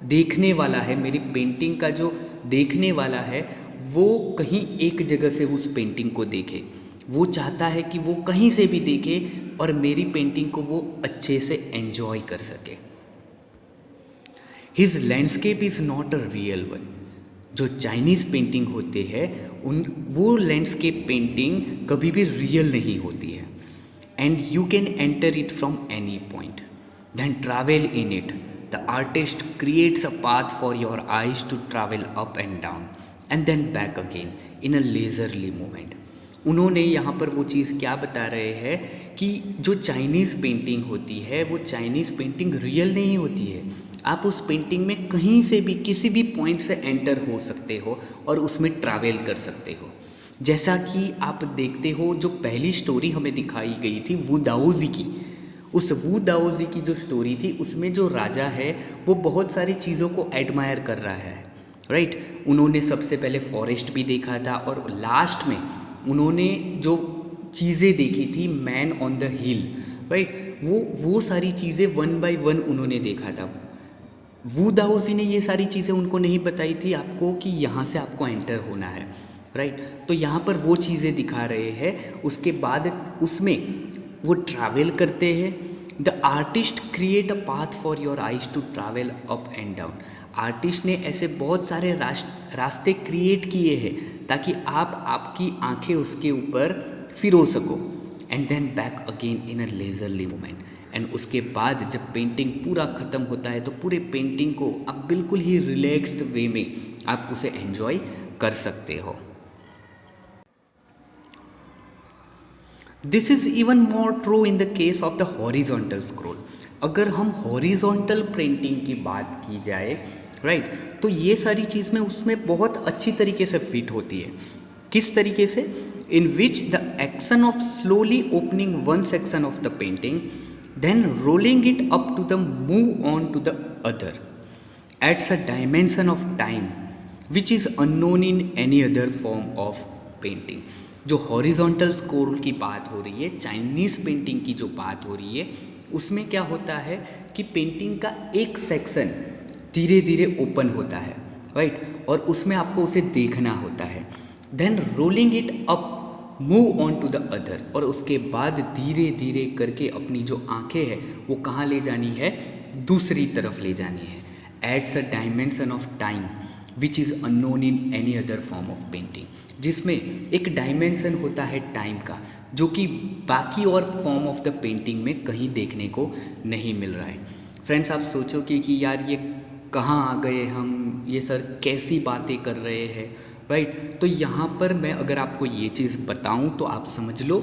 देखने वाला है, मेरी पेंटिंग का जो देखने वाला है वो कहीं एक जगह से उस पेंटिंग को देखे। वो चाहता है कि वो कहीं से भी देखे और मेरी पेंटिंग को वो अच्छे से एंजॉय कर सके। His landscape is not a real one. जो चाइनीज़ पेंटिंग होते हैं वो लैंडस्केप पेंटिंग कभी भी रियल नहीं होती है। And you can enter it from any point then travel in it. The artist creates a path for your eyes to travel up and down and then back again in a leisurely moment. उन्होंने यहाँ पर वो चीज़ क्या बता रहे हैं कि जो चाइनीज़ पेंटिंग होती है वो चाइनीज़ पेंटिंग रियल नहीं होती है। आप उस पेंटिंग में कहीं से भी किसी भी पॉइंट से एंटर हो सकते हो और उसमें ट्रैवल कर सकते हो। जैसा कि आप देखते हो जो पहली स्टोरी हमें दिखाई गई थी वू दाओजी की, उस वू दाओजी की जो स्टोरी थी उसमें जो राजा है वो बहुत सारी चीज़ों को एडमायर कर रहा है, राइट। उन्होंने सबसे पहले फॉरेस्ट भी देखा था और लास्ट में उन्होंने जो चीज़ें देखी थी man on the hill, right, वो सारी चीज़ें वन बाय वन उन्होंने देखा था। वू दाओजी ने ये सारी चीज़ें उनको नहीं बताई थी आपको कि यहाँ से आपको एंटर होना है, राइट। तो यहाँ पर वो चीज़ें दिखा रहे हैं। उसके बाद उसमें वो ट्रैवल करते हैं। The artist create a path for your eyes to travel up and down. Artist ने ऐसे बहुत सारे रास्ते क्रिएट किए हैं ताकि आपकी आंखें उसके ऊपर फिरो सको। And then back again in a leisurely moment. And उसके बाद जब पेंटिंग पूरा ख़त्म होता है तो पूरे पेंटिंग को आप बिल्कुल ही रिलैक्स्ड वे में आप उसे एंजॉय कर सकते हो। This is even more true in the case of the horizontal scroll. अगर हम हॉरिजॉन्टल पेंटिंग की बात की जाए, राइट, तो ये सारी चीज़ में उसमें बहुत अच्छी तरीके से फिट होती है। किस तरीके से? In which the action of slowly opening one section of the painting then rolling it up to the move on to the other adds a dimension of time which is unknown in any other form of painting। जो horizontal scroll की बात हो रही है, Chinese painting की जो बात हो रही है, उसमें क्या होता है कि पेंटिंग का एक सेक्शन धीरे धीरे ओपन होता है, राइट, और उसमें आपको उसे देखना होता है। Then rolling it up move on to the other, और उसके बाद धीरे धीरे करके अपनी जो आंखें हैं वो कहाँ ले जानी है? दूसरी तरफ ले जानी है। Adds a dimension of time which is unknown in any other form of painting, जिसमें एक डायमेंशन होता है टाइम का जो कि बाकी और फॉर्म ऑफ द पेंटिंग में कहीं देखने को नहीं मिल रहा है। फ्रेंड्स, आप सोचोगे कि यार ये कहाँ आ गए हम, ये सर कैसी बातें कर रहे हैं, राइट। तो यहाँ पर मैं अगर आपको ये चीज़ बताऊँ तो आप समझ लो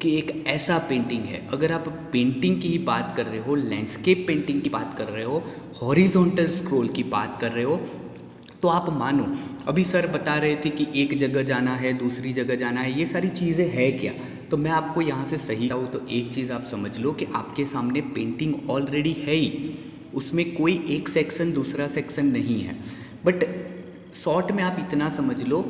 कि एक ऐसा पेंटिंग है, अगर आप पेंटिंग की ही बात कर रहे हो, लैंडस्केप पेंटिंग की बात कर रहे हो, हॉरिजॉन्टल स्क्रॉल की बात कर रहे हो, तो आप मानो अभी सर बता रहे थे कि एक जगह जाना है, दूसरी जगह जाना है, ये सारी चीज़ें है क्या, तो मैं आपको यहाँ से सही बताऊँ तो एक चीज़ आप समझ लो कि आपके सामने पेंटिंग ऑलरेडी है ही, उसमें कोई एक सेक्शन दूसरा सेक्शन नहीं है। बट शॉर्ट में आप इतना समझ लो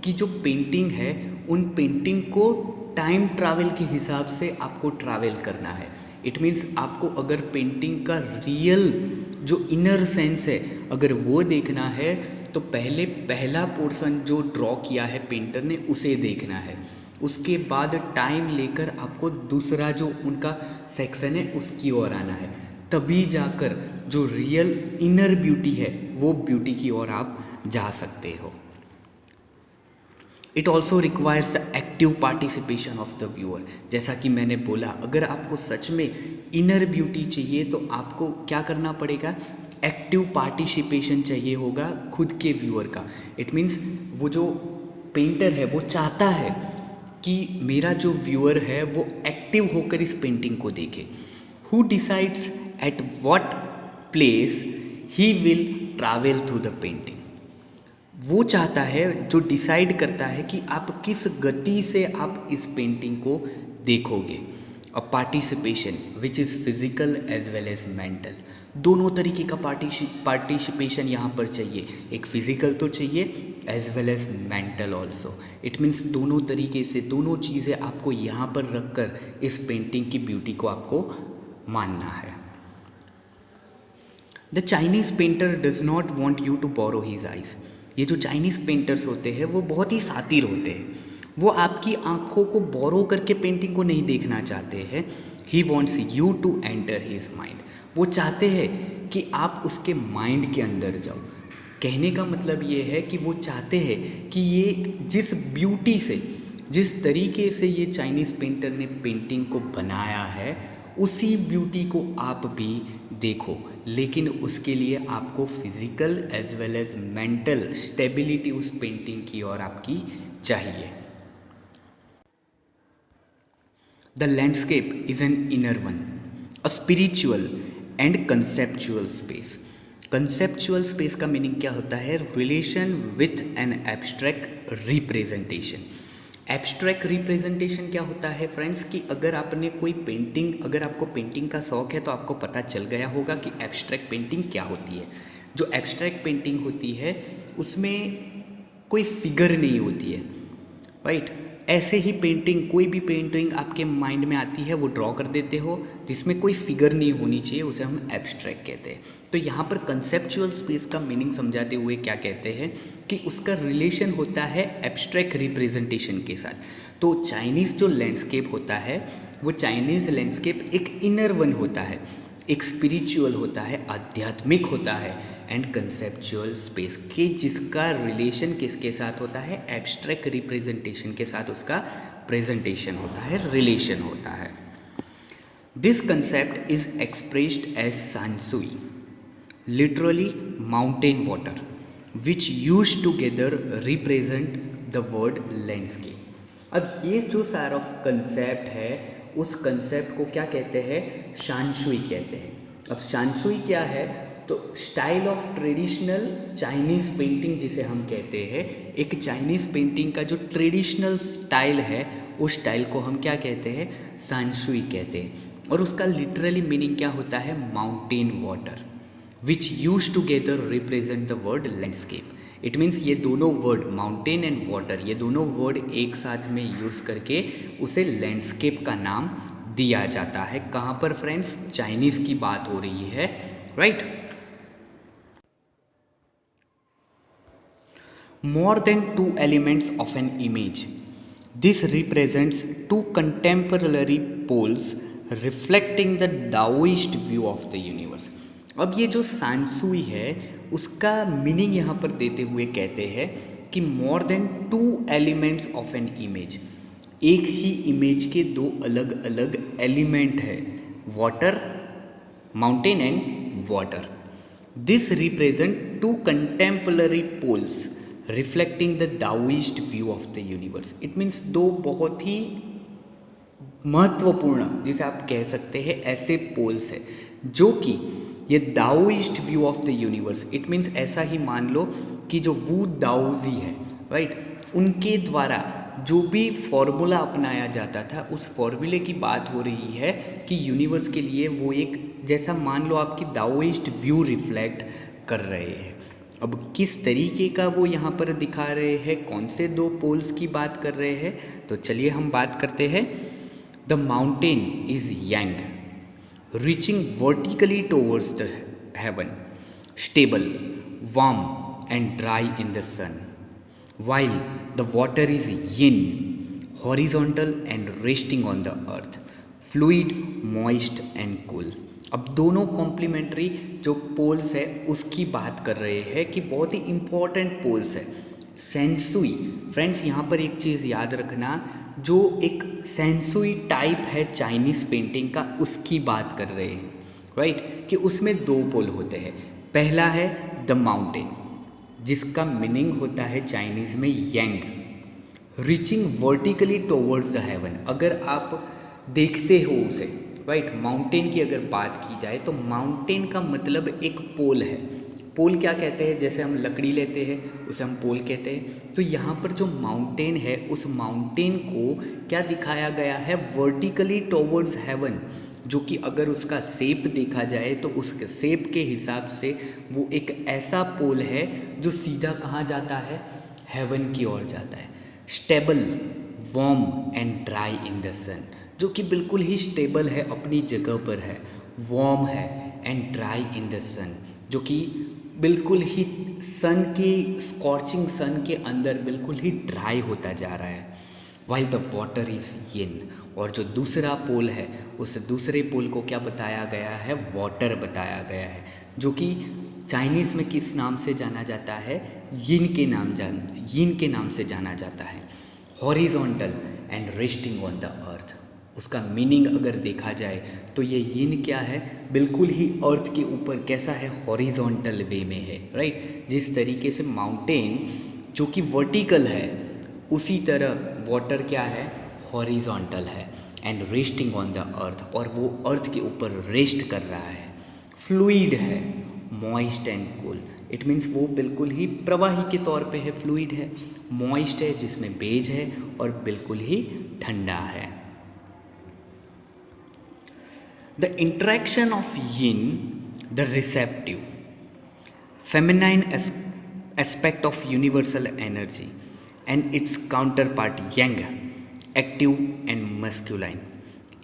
कि जो पेंटिंग है उन पेंटिंग को टाइम ट्रैवल के हिसाब से आपको ट्रैवल करना है। इट मीन्स आपको अगर पेंटिंग का रियल जो इनर सेंस है अगर वो देखना है तो पहला पोर्शन जो ड्रॉ किया है पेंटर ने उसे देखना है, उसके बाद टाइम लेकर आपको दूसरा जो उनका सेक्शन है उसकी ओर आना है, तभी जाकर जो रियल इनर ब्यूटी है वो ब्यूटी की ओर आप जा सकते हो। It also requires the active participation of the viewer. जैसा कि मैंने बोला, अगर आपको सच में इनर ब्यूटी चाहिए तो आपको क्या करना पड़ेगा? एक्टिव पार्टिसिपेशन चाहिए होगा खुद के व्यूअर का। इट मीन्स वो जो पेंटर है वो चाहता है कि मेरा जो व्यूअर है वो एक्टिव होकर इस पेंटिंग को देखे। Who decides at what place he will travel through the painting. वो चाहता है, जो डिसाइड करता है कि आप किस गति से आप इस पेंटिंग को देखोगे। A participation which is physical as well as mental. दोनों तरीके का पार्टिसिपेशन यहाँ पर चाहिए, एक फिजिकल तो चाहिए as well as mental also. It means दोनों तरीके से दोनों चीज़ें आपको यहाँ पर रख कर इस पेंटिंग की ब्यूटी को आपको मानना है। The Chinese painter does not want you to borrow his eyes. ये जो चाइनीज़ पेंटर्स होते हैं वो बहुत ही सातिर होते हैं, वो आपकी आंखों को बोरो करके पेंटिंग को नहीं देखना चाहते हैं। He wants you to enter his mind. वो चाहते हैं कि आप उसके माइंड के अंदर जाओ। कहने का मतलब ये है कि वो चाहते हैं कि ये जिस ब्यूटी से, जिस तरीके से ये चाइनीज़ पेंटर ने पेंटिंग को बनाया है उसी ब्यूटी को आप भी देखो, लेकिन उसके लिए आपको physical as well as mental stability उस पेंटिंग की और आपकी चाहिए। The landscape is an inner one, a spiritual and conceptual space. Conceptual space का मीनिंग क्या होता है? Relation with an abstract representation. Abstract representation क्या होता है फ्रेंड्स कि अगर आपने कोई पेंटिंग, अगर आपको पेंटिंग का शौक़ है तो आपको पता चल गया होगा कि एब्स्ट्रैक्ट पेंटिंग क्या होती है। जो एब्स्ट्रैक्ट पेंटिंग होती है उसमें कोई फिगर नहीं होती है, राइट। ऐसे ही पेंटिंग, कोई भी पेंटिंग आपके माइंड में आती है वो ड्रॉ कर देते हो, जिसमें कोई फिगर नहीं होनी चाहिए, उसे हम एब्स्ट्रैक्ट कहते हैं। तो यहाँ पर कंसेप्चुअल स्पेस का मीनिंग समझाते हुए क्या कहते हैं कि उसका रिलेशन होता है एब्स्ट्रैक्ट रिप्रेजेंटेशन के साथ। तो चाइनीज़ जो लैंडस्केप होता है वो चाइनीज़ लैंडस्केप एक इनर वन होता है, एक स्पिरिचुअल होता है, आध्यात्मिक होता है, एंड कंसेप्चुअल स्पेस के जिसका रिलेशन किसके साथ होता है? एब्स्ट्रैक्ट रिप्रेजेंटेशन के साथ उसका प्रेजेंटेशन होता है, रिलेशन होता है। This concept is expressed as sansui, literally mountain water, which use together represent the word landscape. अब ये जो सारा कंसेप्ट है उस कंसेप्ट को क्या कहते हैं? शानशुई कहते हैं। अब शानशुई क्या है? तो style of traditional Chinese painting जिसे हम कहते हैं, एक चाइनीज़ पेंटिंग का जो ट्रेडिशनल स्टाइल है उस स्टाइल को हम क्या कहते हैं? शानशुई कहते हैं। और उसका लिटरली मीनिंग क्या होता है? Mountain water, which use together represent the word landscape. It means ये दोनों वर्ड माउंटेन एंड वाटर, ये दोनों वर्ड एक साथ में यूज़ करके उसे लैंडस्केप का नाम दिया जाता है। कहाँ पर फ्रेंड्स? चाइनीज़ की बात हो रही है, right. More than two elements of an image. This represents two contemporary poles reflecting the Taoist view of the universe. अब ये जो सानसुई है उसका मीनिंग यहाँ पर देते हुए कहते हैं कि more than two elements of an image, एक ही इमेज के दो अलग अलग एलिमेंट है, water, mountain and water. This represent two contemporary poles reflecting the Daoist view of the universe. It means दो बहुत ही महत्वपूर्ण, जिसे आप कह सकते हैं ऐसे पोल्स है जो कि ये Daoist view of the universe, it means ऐसा ही मान लो कि जो वू दाओजी है, राइट, उनके द्वारा जो भी फॉर्मूला अपनाया जाता था उस फॉर्मूले की बात हो रही है कि यूनिवर्स के लिए वो एक जैसा मान लो आपकी दाओइस्ट व्यू रिफ्लेक्ट कर रहे हैं। अब किस तरीके का वो यहाँ पर दिखा रहे हैं, कौन से दो पोल्स की बात कर रहे हैं, तो चलिए हम बात करते हैं। The mountain is yang, reaching vertically towards the heaven, stable, warm and dry in the sun, while the water is yin, horizontal and resting on the earth, fluid, moist and cool। अब दोनों complementary जो poles है उसकी बात कर रहे हैं कि बहुत ही इम्पॉर्टेंट पोल्स है। सेंसुई, फ्रेंड्स यहाँ पर एक चीज़ याद रखना, जो एक सेंसुई टाइप है चाइनीज़ पेंटिंग का उसकी बात कर रहे हैं, राइट, कि उसमें दो पोल होते हैं। पहला है द माउंटेन, जिसका मीनिंग होता है चाइनीज़ में yang, reaching vertically towards the heaven. अगर आप देखते हो उसे, राइट, माउंटेन की अगर बात की जाए तो माउंटेन का मतलब एक पोल है, पोल क्या कहते हैं, जैसे हम लकड़ी लेते हैं उसे हम पोल कहते हैं। तो यहाँ पर जो माउंटेन है उस माउंटेन को क्या दिखाया गया है, वर्टिकली टुवर्ड्स हेवन, जो कि अगर उसका शेप देखा जाए तो उस शेप के हिसाब से वो एक ऐसा पोल है जो सीधा कहाँ जाता है, हेवन की ओर जाता है। Stable, warm and dry in the sun, जो कि बिल्कुल ही स्टेबल है, अपनी जगह पर है, वार्म है and dry in the sun, जो कि बिल्कुल ही सन की स्कॉर्चिंग सन के अंदर बिल्कुल ही ड्राई होता जा रहा है। वाइल द वाटर इज़ यिन, और जो दूसरा पोल है उस दूसरे पोल को क्या बताया गया है, वाटर बताया गया है, जो कि चाइनीज़ में किस नाम से जाना जाता है, यिन के नाम से जाना जाता है। Horizontal and resting on the earth, उसका मीनिंग अगर देखा जाए तो ये यिन क्या है, बिल्कुल ही अर्थ के ऊपर कैसा है, हॉरिजॉन्टल वे में है, राइट। जिस तरीके से माउंटेन जो कि वर्टिकल है उसी तरह वाटर क्या है, हॉरिजॉन्टल है and resting on the earth, और वो अर्थ के ऊपर रेस्ट कर रहा है। फ्लूइड है, moist and cool, it means वो बिल्कुल ही प्रवाही के तौर पे है, फ्लूइड है, मॉइस्ट है जिसमें बेज है, और बिल्कुल ही ठंडा है। The interaction of yin, the receptive feminine aspect of universal energy and its counterpart yang, active and masculine,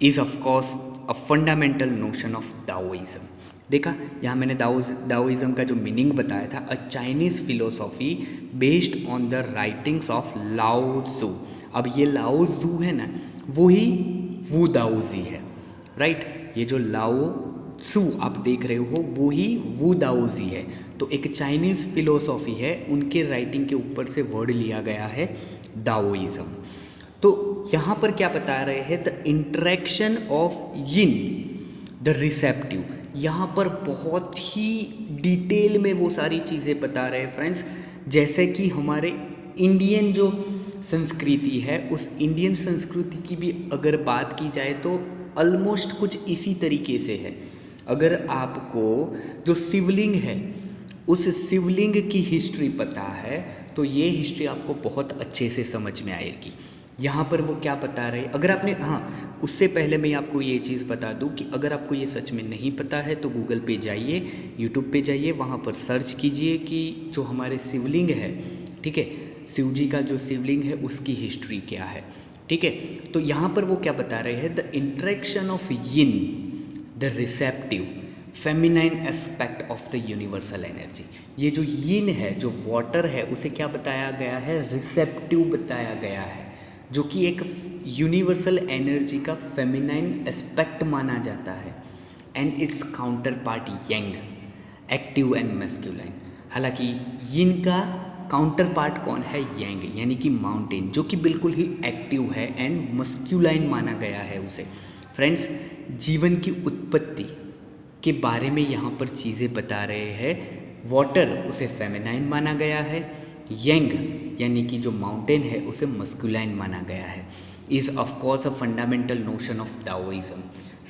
is of course a fundamental notion of Taoism। देखा यहाँ मैंने दाओइज़म का जो मीनिंग बताया था, a Chinese philosophy based on the writings of लाओ Tzu. अब ये लाओ त्सू है ना, वही वू दाओजी है, राइट। ये जो लाओ त्सू आप देख रहे हो वो ही वू दाओजी है। तो एक चाइनीज़ फिलोसॉफी है, उनके राइटिंग के ऊपर से वर्ड लिया गया है दाओइज़म। तो यहाँ पर क्या बता रहे हैं, the interaction of yin the receptive, यहाँ पर बहुत ही डिटेल में वो सारी चीज़ें बता रहे हैं फ्रेंड्स। जैसे कि हमारे इंडियन जो संस्कृति है, उस इंडियन संस्कृति की भी अगर बात की जाए तो ऑलमोस्ट कुछ इसी तरीके से है। अगर आपको जो शिवलिंग है उस शिवलिंग की हिस्ट्री पता है तो ये हिस्ट्री आपको बहुत अच्छे से समझ में आएगी। यहाँ पर वो क्या बता रहे, अगर आपने, हाँ उससे पहले मैं आपको ये चीज़ बता दूँ कि अगर आपको ये सच में नहीं पता है तो गूगल पे जाइए, यूट्यूब पे जाइए, वहाँ पर सर्च कीजिए कि जो हमारे शिवलिंग है, ठीक है, शिव जी का जो शिवलिंग है उसकी हिस्ट्री क्या है, ठीक है। तो यहाँ पर वो क्या बता रहे हैं, the interaction of yin the receptive feminine aspect of the universal energy. ये जो यिन है, जो वाटर है, उसे क्या बताया गया है, रिसेप्टिव बताया गया है, जो कि एक यूनिवर्सल एनर्जी का फेमिनाइन एस्पेक्ट माना जाता है। And it's counter part young, active and masculine. हालांकि यिन का काउंटर पार्ट कौन है, यंग, यानी कि माउंटेन, जो कि बिल्कुल ही एक्टिव है एंड मस्क्यूलाइन माना गया है उसे। फ्रेंड्स, जीवन की उत्पत्ति के बारे में यहाँ पर चीज़ें बता रहे हैं। वाटर उसे फेमिनाइन माना गया है, यंग यानी कि जो माउंटेन है उसे मस्कुलाइन माना गया है। Is of course a fundamental notion of Daoism.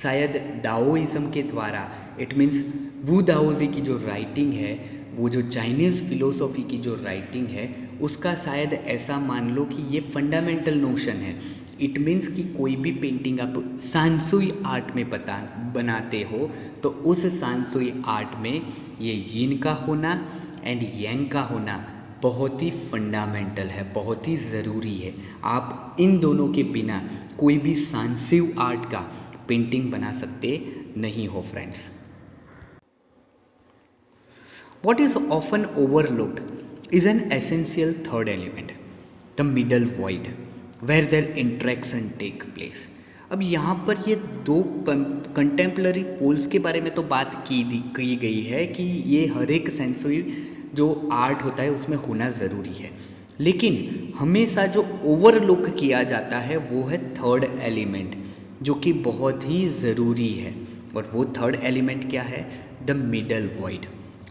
शायद दाओइज़म के द्वारा, इट मीन्स वू दाओजी की जो राइटिंग है, वो जो चाइनीज़ फिलोसॉफी की जो राइटिंग है, उसका शायद ऐसा मान लो कि ये फंडामेंटल नोशन है। इट मीन्स कि कोई भी पेंटिंग आप सांसुई आर्ट में बनाते हो तो उस सांसुई आर्ट में ये यिन का होना एंड यांग का होना बहुत ही फंडामेंटल है, बहुत ही ज़रूरी है। आप इन दोनों के बिना कोई भी सांसुई आर्ट का पेंटिंग बना सकते नहीं हो friends. What is often overlooked is an essential third element, the middle void, where their interaction take place। अब यहाँ पर ये दो कंटेम्पररी पोल्स के बारे में तो बात की गई है कि ये हर एक सेंसुई जो आर्ट होता है उसमें होना ज़रूरी है, लेकिन हमेशा जो ओवरलुक किया जाता है वो है थर्ड एलिमेंट, जो कि बहुत ही ज़रूरी है। और वो थर्ड एलिमेंट क्या है, द मिडल वॉइड।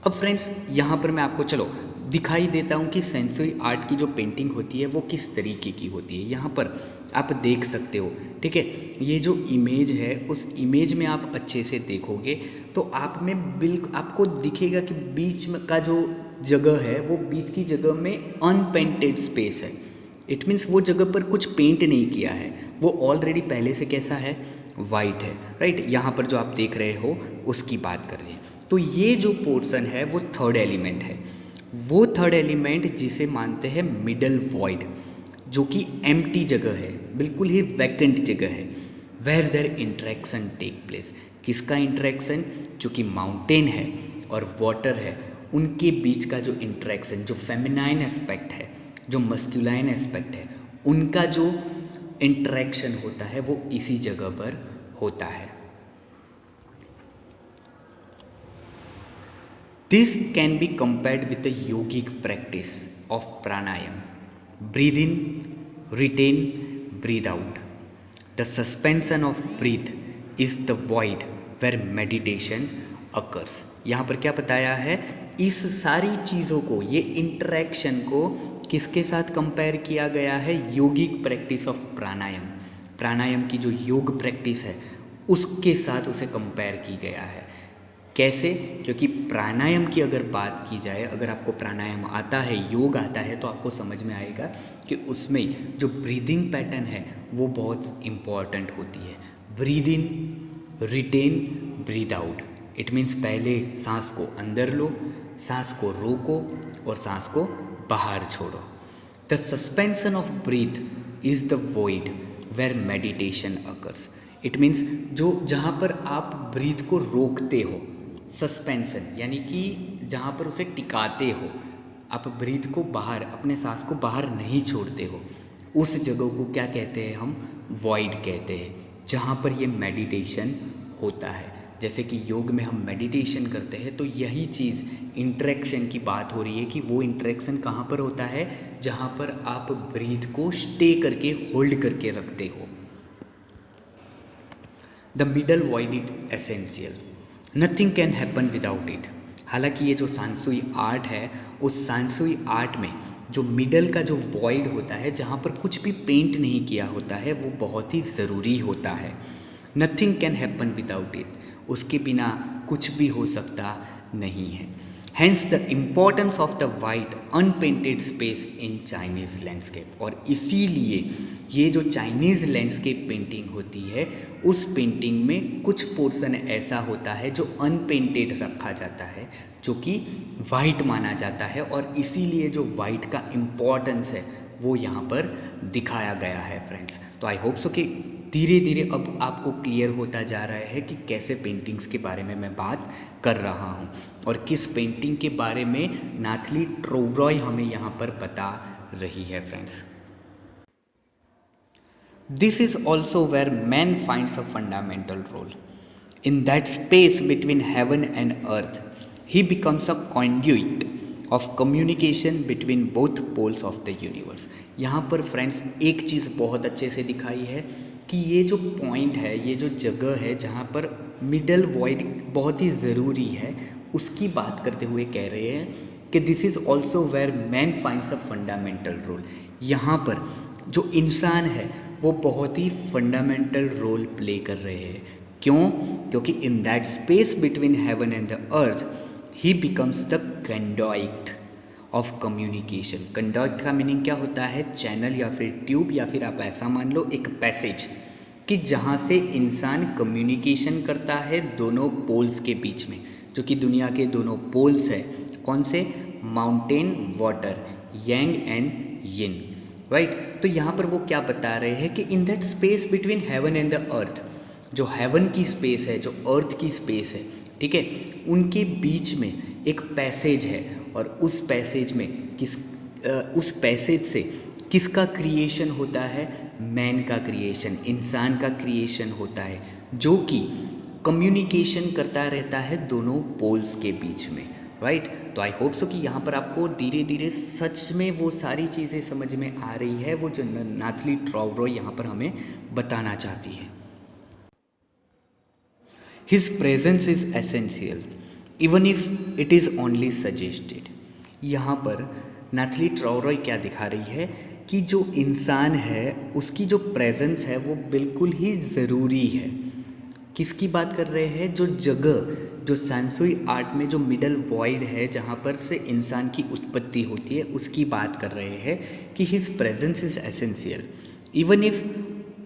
अब फ्रेंड्स, यहाँ पर मैं आपको चलो दिखाई देता हूँ कि सेंसुई आर्ट की जो पेंटिंग होती है वो किस तरीके की होती है। यहाँ पर आप देख सकते हो, ठीक है। ये जो इमेज है उस इमेज में आप अच्छे से देखोगे तो आप में बिल्कुल आपको दिखेगा कि बीच में का जो जगह है वो बीच की जगह में अनपेंटेड स्पेस है। इट मीन्स वो जगह पर कुछ पेंट नहीं किया है, वो ऑलरेडी पहले से कैसा है, वाइट है, राइट। यहाँ पर जो आप देख रहे हो उसकी बात कर रहे हैं। तो ये जो पोर्शन है वो थर्ड एलिमेंट है, वो थर्ड एलिमेंट जिसे मानते हैं मिडल वॉइड, जो कि एम्प्टी जगह है, बिल्कुल ही वैकेंट जगह है। Where there interaction take place, किसका इंटरेक्शन, जो कि माउंटेन है और वाटर है उनके बीच का जो इंटरेक्शन, जो फेमिनाइन एस्पेक्ट है, जो मस्कुलाइन एस्पेक्ट है, उनका जो इंटरेक्शन होता है वो इसी जगह पर होता है। This can be compared with the yogic practice of pranayam. Breathe in, retain, breathe out. The suspension of breath is the void where meditation occurs. यहाँ पर क्या बताया है, इस सारी चीज़ों को, ये इंटरेक्शन को किसके साथ कंपेयर किया गया है, योगिक प्रैक्टिस ऑफ प्राणायाम, प्राणायाम की जो योग प्रैक्टिस है उसके साथ उसे कंपेयर की गया है। कैसे, क्योंकि प्राणायाम की अगर बात की जाए, अगर आपको प्राणायाम आता है, योग आता है, तो आपको समझ में आएगा कि उसमें जो ब्रीदिंग पैटर्न है वो बहुत इम्पॉर्टेंट होती है। Breathe in, retain, breathe out. It means पहले सांस को अंदर लो, सांस को रोको और सांस को बाहर छोड़ो। The suspension of breath is the void where meditation occurs. It means जो जहाँ पर आप ब्रीथ को रोकते हो, सस्पेंशन यानी कि जहाँ पर उसे टिकाते हो, आप ब्रीथ को बाहर, अपने सांस को बाहर नहीं छोड़ते हो, उस जगह को क्या कहते हैं हम, वॉइड कहते हैं, जहाँ पर ये मेडिटेशन होता है। जैसे कि योग में हम मेडिटेशन करते हैं तो यही चीज़ इंटरेक्शन की बात हो रही है कि वो इंटरेक्शन कहाँ पर होता है, जहाँ पर आप ब्रीथ को स्टे करके, होल्ड करके रखते हो। The middle void is essential, nothing can happen without it. हालांकि ये जो सांसुई आर्ट है, उस सांसुई आर्ट में जो मिडल का जो वॉइड होता है, जहाँ पर कुछ भी पेंट नहीं किया होता है, वो बहुत ही ज़रूरी होता है। Nothing can happen without it, उसके बिना कुछ भी हो सकता नहीं है। Hence the importance of the white unpainted space in Chinese landscape. और इसीलिए ये जो चाइनीज़ लैंडस्केप पेंटिंग होती है, उस पेंटिंग में कुछ पोर्शन ऐसा होता है जो अनपेंटेड रखा जाता है, जो कि वाइट माना जाता है, और इसीलिए जो वाइट का इम्पॉर्टेंस है वो यहाँ पर दिखाया गया है फ्रेंड्स। तो आई होप सो कि धीरे धीरे अब आपको क्लियर होता जा रहा है कि कैसे पेंटिंग्स के बारे में मैं बात कर रहा हूँ और किस पेंटिंग के बारे में नाथली ट्रोवरॉय हमें यहाँ पर बता रही है friends. This is also where man finds a fundamental role in that space between heaven and earth. He becomes a conduit of communication between both poles of the universe. यहाँ पर फ्रेंड्स एक चीज़ बहुत अच्छे से दिखाई है कि ये जो पॉइंट है, ये जो जगह है जहाँ पर मिडल वॉइड बहुत ही ज़रूरी है, उसकी बात करते हुए कह रहे हैं कि this is also where man finds a fundamental role. यहाँ पर जो इंसान है वो बहुत ही फंडामेंटल रोल प्ले कर रहे हैं। क्यों? क्योंकि इन that space between heaven and the earth he becomes the conduct of communication. Conduct का मीनिंग क्या होता है? चैनल या फिर ट्यूब, या फिर आप ऐसा मान लो एक पैसेज, कि जहाँ से इंसान कम्युनिकेशन करता है दोनों पोल्स के बीच में, जो कि दुनिया के दोनों पोल्स है। कौन से? Mountain, water, Yang and yin, right. तो यहाँ पर वो क्या बता रहे हैं कि इन that space between heaven and the earth, जो हेवन की स्पेस है, जो अर्थ की स्पेस है, ठीक है, उनके बीच में एक पैसेज है, और उस पैसेज में उस पैसेज से किसका क्रिएशन होता है? मैन का क्रिएशन, इंसान का क्रिएशन होता है, जो कि कम्युनिकेशन करता रहता है दोनों पोल्स के बीच में, राइट। तो आई होप सो कि यहाँ पर आपको धीरे धीरे सच में वो सारी चीज़ें समझ में आ रही है, वो जो नाथली ट्रोवरॉय यहाँ पर हमें बताना चाहती है। His presence is essential, even if it is only suggested। यहाँ पर नाथली ट्रोवरॉय क्या दिखा रही है कि जो इंसान है उसकी जो प्रेजेंस है वो बिल्कुल ही ज़रूरी है। किसकी बात कर रहे हैं? जो जगह, जो सेंसुई आर्ट में जो मिडल वॉइड है जहाँ पर से इंसान की उत्पत्ति होती है, उसकी बात कर रहे हैं कि his presence is essential even if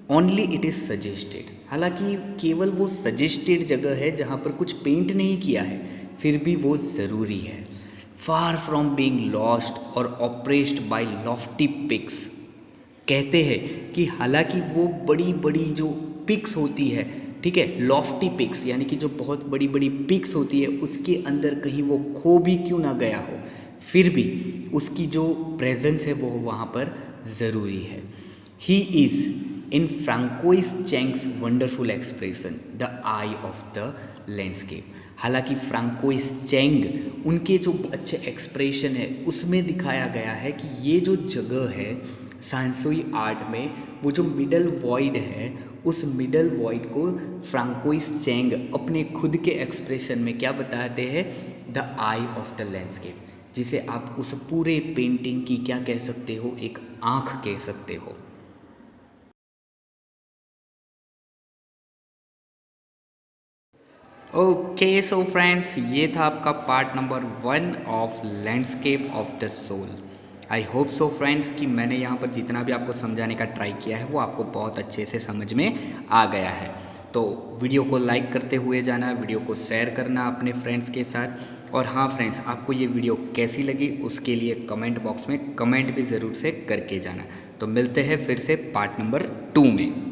only it is suggested. हालांकि केवल वो सजेस्टेड जगह है जहाँ पर कुछ पेंट नहीं किया है, फिर भी वो ज़रूरी है। फार फ्रॉम बीइंग लॉस्ट और ऑप्रेस्ड बाय लॉफ्टी पिक्स। कहते हैं कि हालांकि वो बड़ी बड़ी जो पिक्स होती है, ठीक है, लॉफ्टी पिक्स यानी कि जो बहुत बड़ी बड़ी पिक्स होती है, उसके अंदर कहीं वो खो भी क्यों ना गया हो, फिर भी उसकी जो प्रेजेंस है वो वहाँ पर ज़रूरी है। He is in François Chang's wonderful expression the I of the landscape. हालांकि फ्रांकोइस चैंग उनके जो अच्छे एक्सप्रेशन है उसमें दिखाया गया है कि ये जो जगह है सेंसुई आर्ट में, वो जो मिडल वॉइड है, उस मिडल वॉइड को फ्रांकोइस चैंग अपने खुद के एक्सप्रेशन में क्या बताते हैं? The I of the landscape, जिसे आप उस पूरे पेंटिंग की क्या कह सकते हो? एक आँख कह सकते हो। ओके सो फ्रेंड्स, ये था आपका part number 1 of landscape of the soul. I hope so friends कि मैंने यहाँ पर जितना भी आपको समझाने का ट्राई किया है वो आपको बहुत अच्छे से समझ में आ गया है। तो वीडियो को लाइक करते हुए जाना, वीडियो को शेयर करना अपने फ्रेंड्स के साथ। और हाँ फ्रेंड्स, आपको ये वीडियो कैसी लगी उसके लिए कमेंट बॉक्स में कमेंट भी ज़रूर से करके जाना। तो मिलते हैं फिर से पार्ट नंबर 2 में।